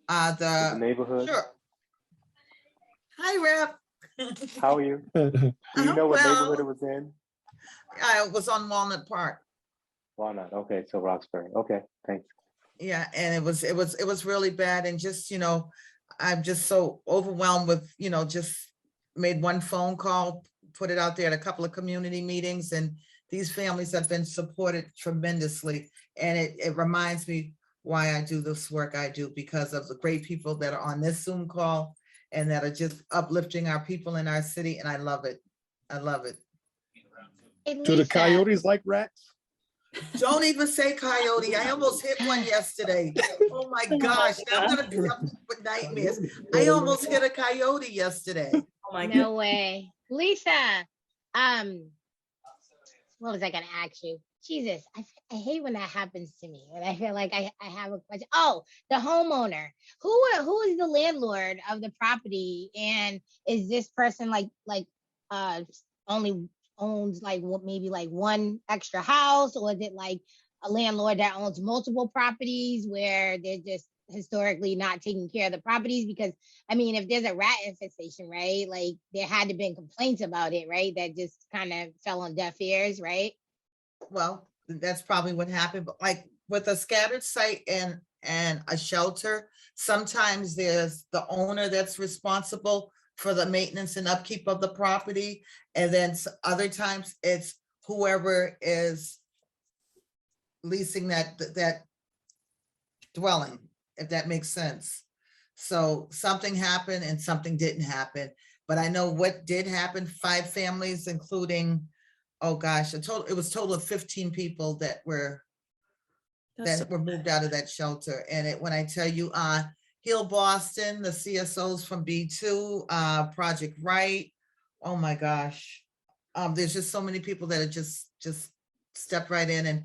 The neighborhood? Sure. Hi, Rep. How are you? Do you know what neighborhood it was in? It was on Walnut Park. Walnut, okay, so Roxbury. Okay, thanks. Yeah, and it was really bad. And just, I'm just so overwhelmed with, just made one phone call, put it out there at a couple of community meetings, and these families have been supported tremendously. And it reminds me why I do this work I do, because of the great people that are on this Zoom call and that are just uplifting our people in our city. And I love it. I love it. Do the coyotes like rats? Don't even say coyote. I almost hit one yesterday. Oh my gosh. I'm gonna be up with nightmares. I almost hit a coyote yesterday. Oh my God. No way. Lisa, what was I gonna ask you? Jesus, I hate when that happens to me, when I feel like I have a question. Oh, the homeowner. Who is the landlord of the property? And is this person like only owns maybe one extra house, or is it like a landlord that owns multiple properties where they're just historically not taking care of the properties? Because I mean, if there's a rat infestation, right, there had to been complaints about it, right, that just kind of fell on deaf ears, right? Well, that's probably what happened. But like with a scattered site and a shelter, sometimes there's the owner that's responsible for the maintenance and upkeep of the property. And then other times it's whoever is leasing that dwelling, if that makes sense. So something happened and something didn't happen. But I know what did happen. 5 families, including, oh gosh, it was a total of 15 people that were moved out of that shelter. And when I tell you, Heal Boston, the CSOs from B2, Project Right. Oh my gosh. There's just so many people that have just stepped right in and,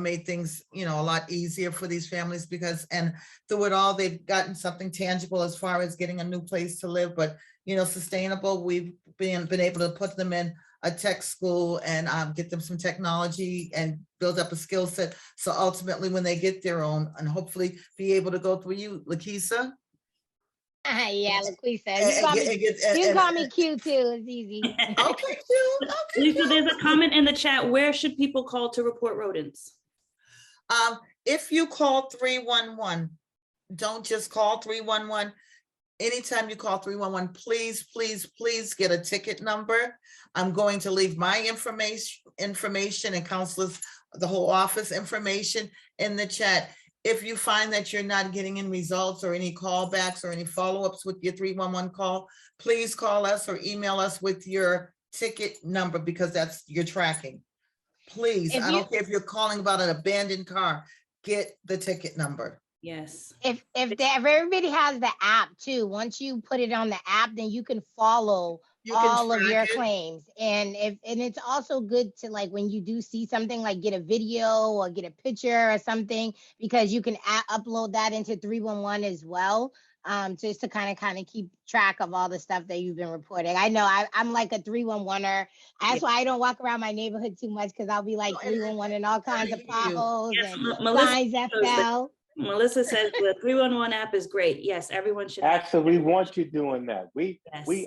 made things, a lot easier for these families, and through it all, they've gotten something tangible as far as getting a new place to live, but, sustainable. We've been able to put them in a tech school and get them some technology and build up a skill set. So ultimately when they get their own, and hopefully be able to go through you, LaQuisa. Yeah, LaQuisa. And You can call me Q too. It's easy. Okay, Q. Okay. Lisa, there's a comment in the chat. Where should people call to report rodents? If you call 311, don't just call 311. Anytime you call 311, please, please, please get a ticket number. I'm going to leave my information and counselors, the whole office information in the chat. If you find that you're not getting any results or any callbacks or any follow-ups with your 311 call, please call us or email us with your ticket number, because that's your tracking. Please, I don't care if you're calling about an abandoned car, get the ticket number. Yes. If everybody has the app too, once you put it on the app, then you can follow all of your claims. And it's also good to, like, when you do see something, like get a video or get a picture or something, because you can upload that into 311 as well. Just to kind of keep track of all the stuff that you've been reporting. I know I'm like a 311er. That's why I don't walk around my neighborhood too much, because I'll be like 311 and all kinds of potholes and signs that fell. Melissa says the 311 app is great. Yes, everyone should. Actually, we want you doing that. We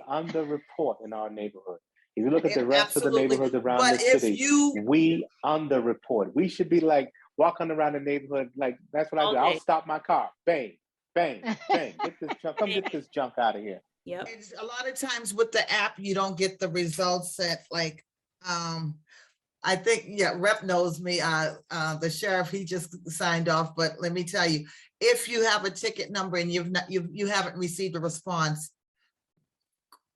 under-report in our neighborhood. If you look at the rest of the neighborhoods around the city, we under-report. We should be like walking around the neighborhood like, that's what I do. I'll stop my car. Bang, bang, bang. Get this junk. Come get this junk out of here. Yep. A lot of times with the app, you don't get the results that, like, I think, Rep knows me, the sheriff, he just signed off, but let me tell you, if you have a ticket number and you haven't received a response,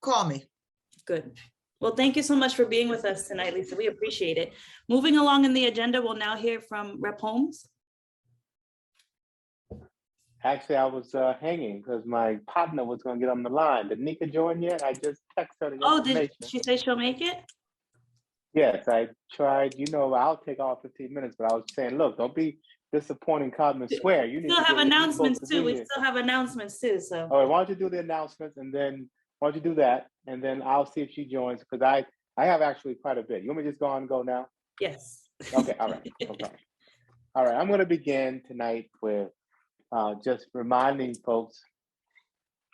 call me. Good. Well, thank you so much for being with us tonight, Lisa. We appreciate it. Moving along in the agenda, we'll now hear from Rep Holmes. Actually, I was hanging because my partner was going to get on the line. Did Nika join yet? I just texted her the information. Did she say she'll make it? Yes, I tried. I'll take all 15 minutes, but I was saying, look, don't be disappointing Codman swear. You need still to have announcements too. We still have announcements too. So. All right, why don't you do the announcements, and then why don't you do that, and then I'll see if she joins, because I have actually quite a bit. You want me to just go on and go now? Yes. Okay. All right. Okay. All right. I'm going to begin tonight with just reminding folks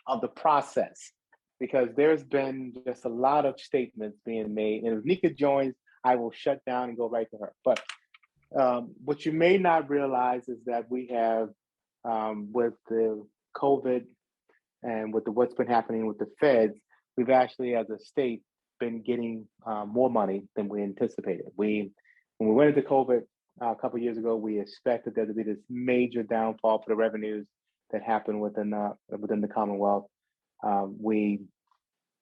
of the process, because there's been just a lot of statements being made. And if Nika joins, I will shut down and go right to her. But what you may not realize is that we have, with the COVID and with what's been happening with the feds, we've actually, as a state, been getting more money than we anticipated. When we went into COVID a couple of years ago, we expected there to be this major downfall for the revenues that happened within the Commonwealth. We,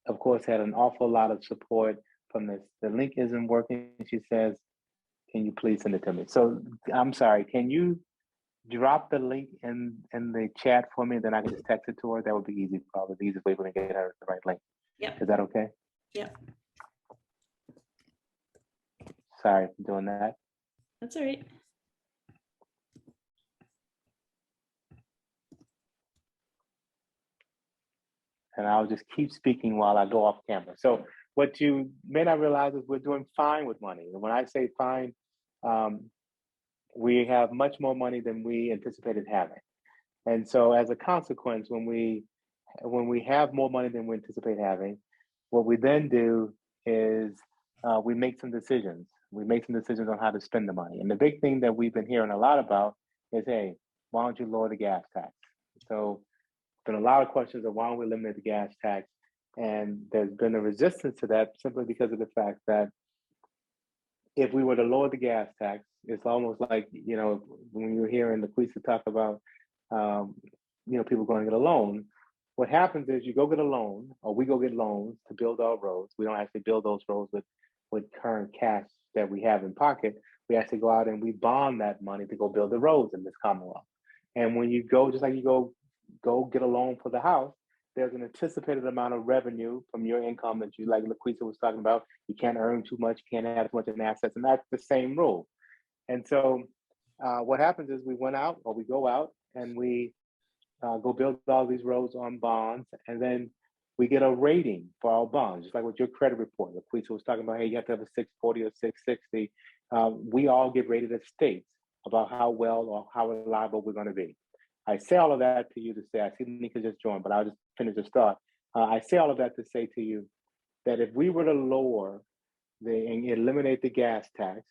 of course, had an awful lot of support from this. The link isn't working, she says. Can you please send it to me? So I'm sorry, can you drop the link in the chat for me? Then I can just text it to her. That would be easy, probably the easiest way for me to get her the right link. Yep. Is that okay? Yep. Sorry for doing that. That's all right. And I'll just keep speaking while I go off camera. So what you may not realize is we're doing fine with money. And when I say fine, we have much more money than we anticipated having. And so as a consequence, when we have more money than we anticipate having, what we then do is we make some decisions. We make some decisions on how to spend the money. And the big thing that we've been hearing a lot about is, hey, why don't you lower the gas tax? So there's been a lot of questions of why don't we eliminate the gas tax? And there's been a resistance to that simply because of the fact that if we were to lower the gas tax, it's almost like, when you're hearing LaQuisa talk about, people going to get a loan, what happens is you go get a loan, or we go get loans to build our roads. We don't actually build those roads with current cash that we have in pocket. We actually go out and we bond that money to go build the roads in this Commonwealth. And when you go, just like you go get a loan for the house, there's an anticipated amount of revenue from your income that you, like LaQuisa was talking about, you can't earn too much, you can't have as much in assets, and that's the same rule. And so what happens is we go out and we go build all these roads on bonds, and then we get a rating for our bonds, just like with your credit report. LaQuisa was talking about, hey, you have to have a 640 or 660. We all get rated as states about how well or how reliable we're going to be. I say all of that to you to say, I see Nika just joined, but I'll just finish this thought. I say all of that to say to you that if we were to lower and eliminate the gas tax,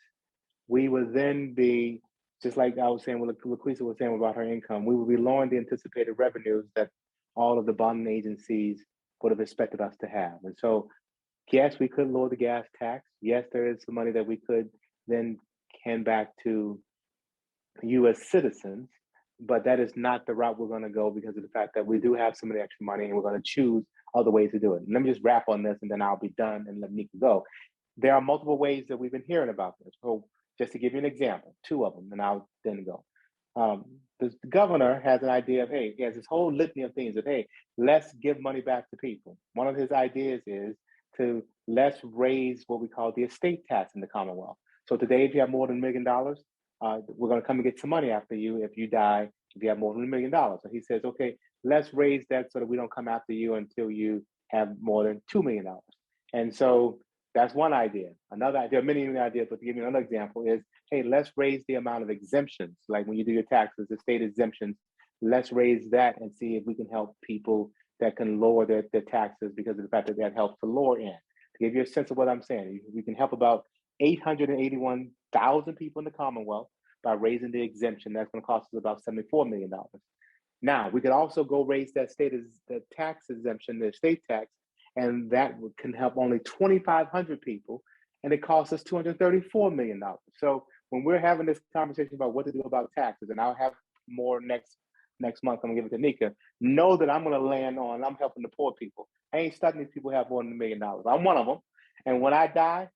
we would then be, just like I was saying, what LaQuisa was saying about her income, we would be lowering the anticipated revenues that all of the bonding agencies would have expected us to have. And so, yes, we could lower the gas tax. Yes, there is some money that we could then hand back to you as citizens, but that is not the route we're going to go because of the fact that we do have some of the extra money and we're going to choose other ways to do it. Let me just wrap on this and then I'll be done and let Nika go. There are multiple ways that we've been hearing about this. So just to give you an example, 2 of them, and I'll then go. The governor has an idea of, hey, he has this whole litany of things of, hey, let's give money back to people. One of his ideas is to let's raise what we call the estate tax in the Commonwealth. So today, if you have more than $1 million, we're going to come and get some money after you if you die, if you have more than $1 million. So he says, okay, let's raise that so that we don't come after you until you have more than $2 million. And so that's one idea. Another idea, there are many ideas, but to give you another example is, hey, let's raise the amount of exemptions. Like when you do your taxes, the state exemptions, let's raise that and see if we can help people that can lower their taxes because of the fact that that helps the lower end. To give you a sense of what I'm saying, we can help about 881,000 people in the Commonwealth by raising the exemption. That's going to cost us about $74 million. Now, we could also go raise that the tax exemption, the estate tax, and that can help only 2,500 people, and it costs us $234 million. So when we're having this conversation about what to do about taxes, and I'll have more next month, I'm gonna give it to Nika, know that I'm gonna land on, I'm helping the poor people. I ain't studying these people who have more than $1 million. I'm one of them. And when I die,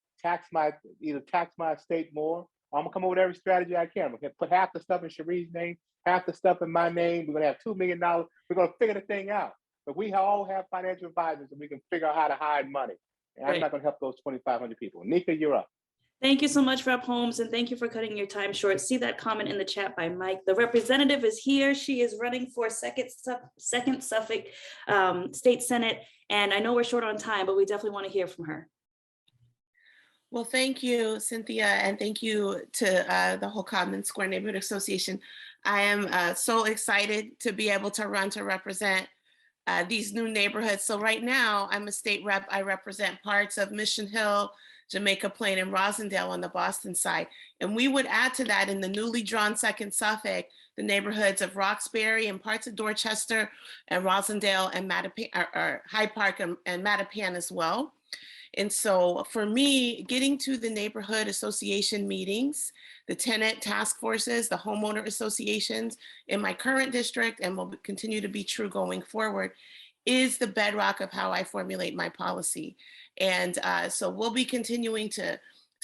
either tax my estate more, or I'm gonna come up with every strategy I can. I'm gonna put half the stuff in Cherie's name, half the stuff in my name. We're gonna have $2 million. We're gonna figure the thing out. But we all have financial advisors and we can figure out how to hide money. And I'm not gonna help those 2,500 people. Nika, you're up. Thank you so much, Rep. Holmes, and thank you for cutting your time short. See that comment in the chat by Mike. The representative is here. She is running for second Suffolk State Senate. And I know we're short on time, but we definitely want to hear from her. Well, thank you, Cynthia, and thank you to the whole Codman Square Neighborhood Association. I am so excited to be able to run to represent these new neighborhoods. So right now, I'm a state rep. I represent parts of Mission Hill, Jamaica Plain, and Rosendale on the Boston side. And we would add to that in the newly drawn second Suffolk, the neighborhoods of Roxbury and parts of Dorchester and Rosendale and Hyde Park and Mattapan as well. And so for me, getting to the neighborhood association meetings, the tenant task forces, the homeowner associations in my current district, and will continue to be true going forward, is the bedrock of how I formulate my policy. And so we'll be continuing to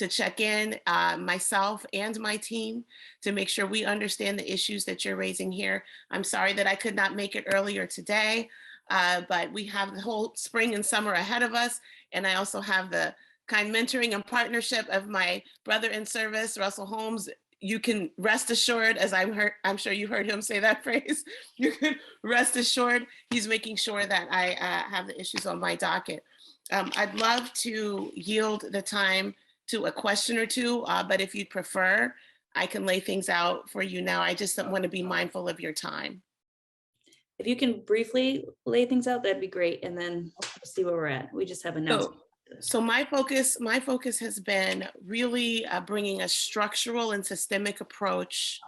check in, myself and my team, to make sure we understand the issues that you're raising here. I'm sorry that I could not make it earlier today, but we have the whole spring and summer ahead of us. And I also have the kind mentoring and partnership of my brother in service, Russell Holmes. You can rest assured, as I'm sure you heard him say that phrase, you can rest assured he's making sure that I have the issues on my docket. I'd love to yield the time to a question or two, but if you'd prefer, I can lay things out for you now. I just want to be mindful of your time. If you can briefly lay things out, that'd be great. And then we'll see where we're at. We just have announced. So my focus has been really bringing a structural and systemic approach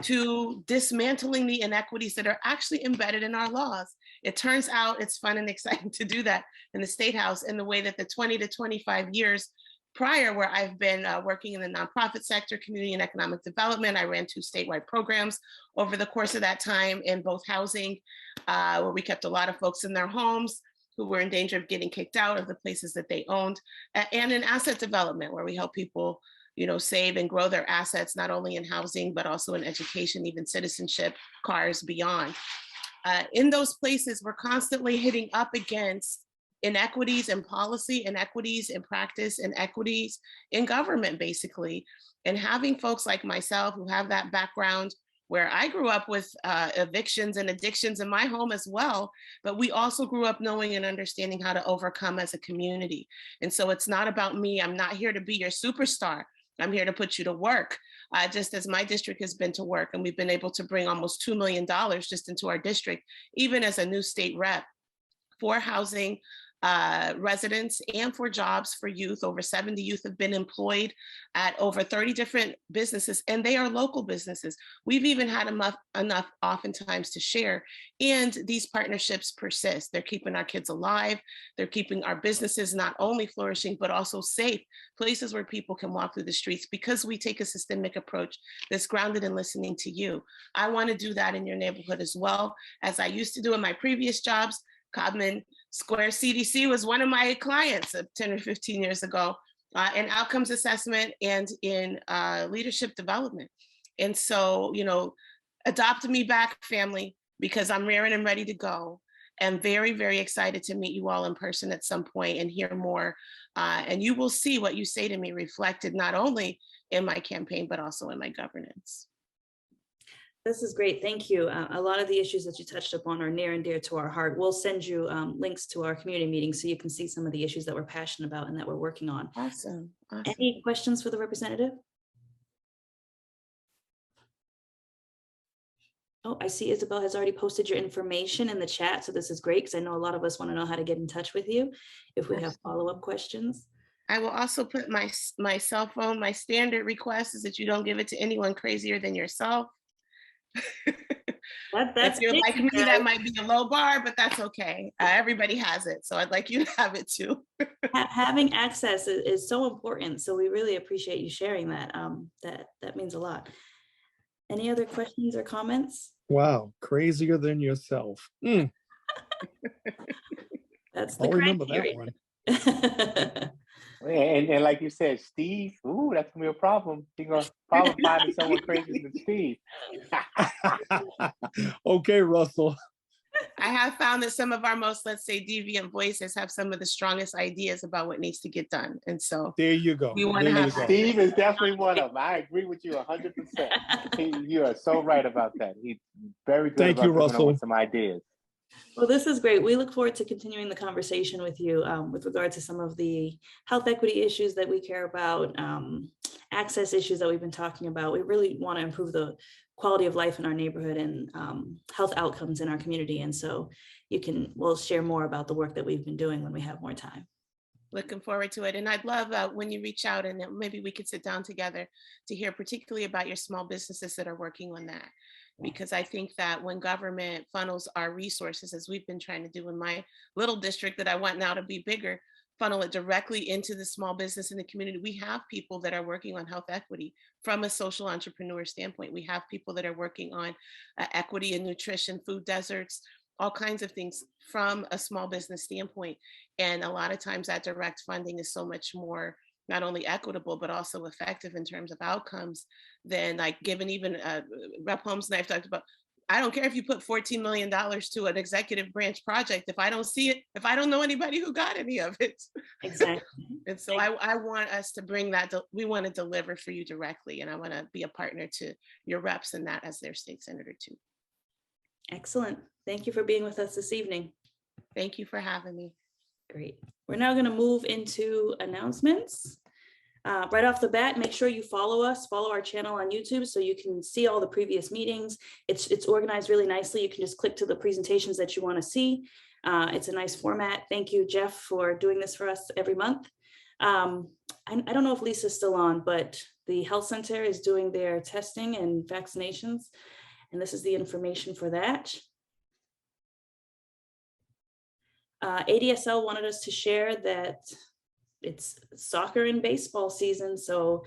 to dismantling the inequities that are actually embedded in our laws. It turns out it's fun and exciting to do that in the State House in the way that the 20 to 25 years prior, where I've been working in the nonprofit sector, community and economic development. I ran 2 statewide programs over the course of that time in both housing, where we kept a lot of folks in their homes who were in danger of getting kicked out of the places that they owned, and in asset development, where we help people, save and grow their assets, not only in housing, but also in education, even citizenship, cars, beyond. In those places, we're constantly hitting up against inequities in policy, inequities in practice, inequities in government, basically. And having folks like myself who have that background, where I grew up with evictions and addictions in my home as well, but we also grew up knowing and understanding how to overcome as a community. And so it's not about me. I'm not here to be your superstar. I'm here to put you to work, just as my district has been to work. And we've been able to bring almost $2 million just into our district, even as a new state rep. for housing residents and for jobs for youth. Over 70 youth have been employed at over 30 different businesses, and they are local businesses. We've even had enough oftentimes to share, and these partnerships persist. They're keeping our kids alive. They're keeping our businesses not only flourishing, but also safe, places where people can walk through the streets, because we take a systemic approach that's grounded in listening to you. I want to do that in your neighborhood as well, as I used to do in my previous jobs. Codman Square CDC was one of my clients 10 or 15 years ago in outcomes assessment and in leadership development. And so, you know, adopt me back, family, because I'm raring and ready to go. And very, very excited to meet you all in person at some point and hear more. And you will see what you say to me reflected not only in my campaign, but also in my governance. This is great. Thank you. A lot of the issues that you touched upon are near and dear to our heart. We'll send you links to our community meetings so you can see some of the issues that we're passionate about and that we're working on. Awesome. Any questions for the representative? Oh, I see Isabel has already posted your information in the chat. So this is great, because I know a lot of us want to know how to get in touch with you if we have follow-up questions. I will also put my cell phone. My standard request is that you don't give it to anyone crazier than yourself. That's if you're like me, that might be a low bar, but that's okay. Everybody has it, so I'd like you to have it too. Having access is so important, so we really appreciate you sharing that. That means a lot. Any other questions or comments? Wow, crazier than yourself. That's the I'll remember criteria. that one. And like you said, Steve, ooh, that's gonna be a problem. You're gonna probably find someone crazier than Steve. Okay, Russell. I have found that some of our most, let's say, deviant voices have some of the strongest ideas about what needs to get done. And so there you go. We want to have Steve is definitely one of them. I agree with you 100%. You are so right about that. He's very good Thank about you, coming up Russell. with some ideas. Well, this is great. We look forward to continuing the conversation with you with regard to some of the health equity issues that we care about, access issues that we've been talking about. We really want to improve the quality of life in our neighborhood and health outcomes in our community. And so we'll share more about the work that we've been doing when we have more time. Looking forward to it. And I'd love when you reach out and maybe we could sit down together to hear particularly about your small businesses that are working on that. Because I think that when government funnels our resources, as we've been trying to do in my little district that I want now to be bigger, funnel it directly into the small business in the community. We have people that are working on health equity from a social entrepreneur standpoint. We have people that are working on equity in nutrition, food deserts, all kinds of things from a small business standpoint. And a lot of times that direct funding is so much more not only equitable, but also effective in terms of outcomes than like given even Rep. Holmes and I've talked about, I don't care if you put $14 million to an executive branch project, if I don't see it, if I don't know anybody who got any of it. Exactly. And so I want us to bring that, we want to deliver for you directly. And I want to be a partner to your reps in that as their state senator too. Excellent. Thank you for being with us this evening. Thank you for having me. Great. We're now going to move into announcements. Right off the bat, make sure you follow our channel on YouTube so you can see all the previous meetings. It's organized really nicely. You can just click to the presentations that you want to see. It's a nice format. Thank you, Jeff, for doing this for us every month. I don't know if Lisa's still on, but the health center is doing their testing and vaccinations, and this is the information for that. ADSL wanted us to share that it's soccer and baseball season, so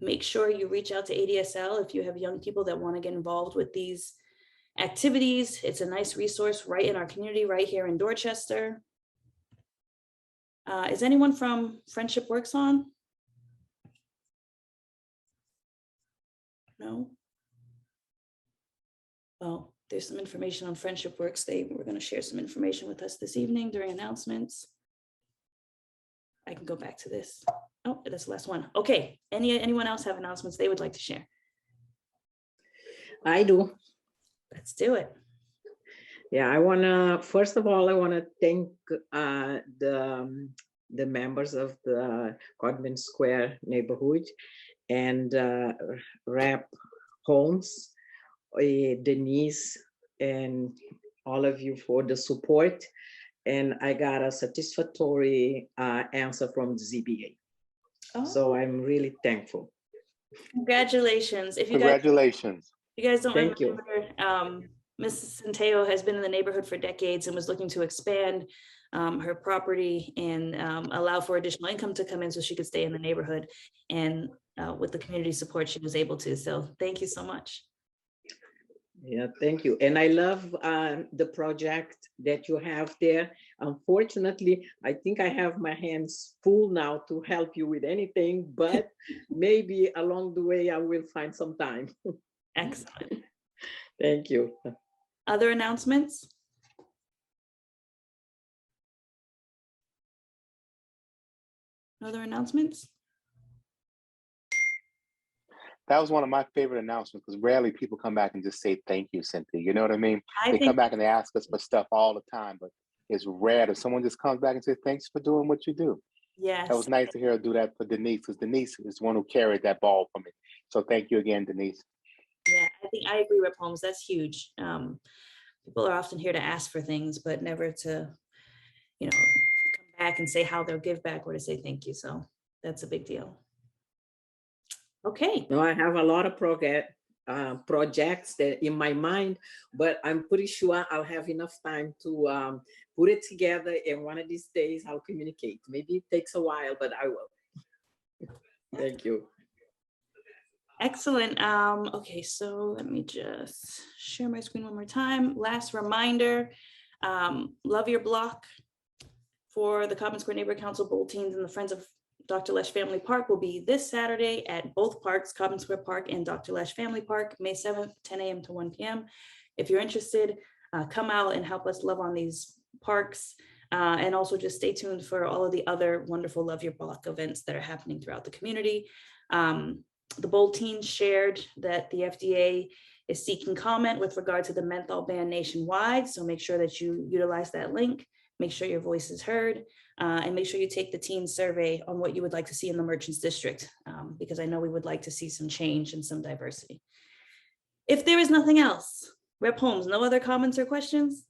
make sure you reach out to ADSL if you have young people that want to get involved with these activities. It's a nice resource right in our community, right here in Dorchester. Is anyone from Friendship Works on? No? Well, there's some information on Friendship Works. They were going to share some information with us this evening during announcements. I can go back to this. Oh, that's the last one. Okay, anyone else have announcements they would like to share? I do. Let's do it. Yeah, first of all, I wanna thank the members of the Codman Square neighborhood and Rep. Holmes, Denise, and all of you for the support. and I got a satisfactory answer from the ZBA. Oh. So I'm really thankful. Congratulations. If you Congratulations. you guys don't Thank you. remember, Mrs. Centeo has been in the neighborhood for decades and was looking to expand her property and allow for additional income to come in so she could stay in the neighborhood. And with the community support, she was able to. So thank you so much. Yeah, thank you. And I love the project that you have there. Unfortunately, I think I have my hands full now to help you with anything, but maybe along the way I will find some time. Excellent. Thank you. Other announcements? Other announcements? That was one of my favorite announcements because rarely people come back and just say thank you, Cynthia. You know what I mean? They come back and they ask us for stuff all the time, but it's rare that someone just comes back and says thanks for doing what you do. Yes. That was nice to hear her do that for Denise, because Denise is the one who carried that ball for me. So thank you again, Denise. Yeah, I think I agree with Holmes. That's huge. People are often here to ask for things, but never to, come back and say how they'll give back or to say thank you. So that's a big deal. Okay. No, I have a lot of projects that in my mind, but I'm pretty sure I'll have enough time to put it together, and one of these days I'll communicate. Maybe it takes a while, but I will. Thank you. Excellent. Okay, so let me just share my screen one more time. Last reminder, love your block for the Common Square Neighborhood Council Bulletins and the Friends of Dr. Loesch Family Park will be this Saturday at both parks, Common Square Park and Dr. Loesch Family Park, May 7th, 10 a.m. to 1 p.m. If you're interested, come out and help us love on these parks. And also just stay tuned for all of the other wonderful Love Your Block events that are happening throughout the community. The bulletin shared that the FDA is seeking comment with regard to the menthol ban nationwide. So make sure that you utilize that link, make sure your voice is heard, and make sure you take the teen survey on what you would like to see in the Merchants District, because I know we would like to see some change and some diversity. If there is nothing else, Rep. Holmes, no other comments or questions?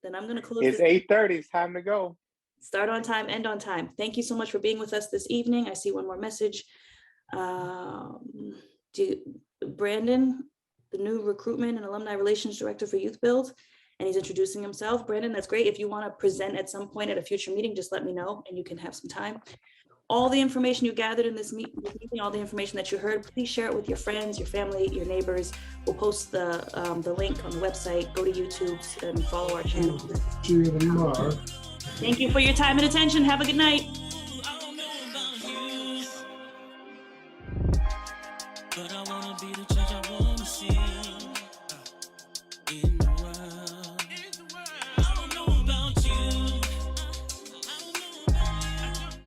Then I'm going to close. It's 8:30. It's time to go. Start on time, end on time. Thank you so much for being with us this evening. I see one more message. Brandon, the new Recruitment and Alumni Relations Director for Youth Build, and he's introducing himself. Brandon, that's great. If you want to present at some point at a future meeting, just let me know and you can have some time. All the information you gathered in this meeting, all the information that you heard, please share it with your friends, your family, your neighbors. We'll post the link on the website. Go to YouTube and follow our channel. Thank you for your time and attention. Have a good night. But I wanna be the judge I wanna see.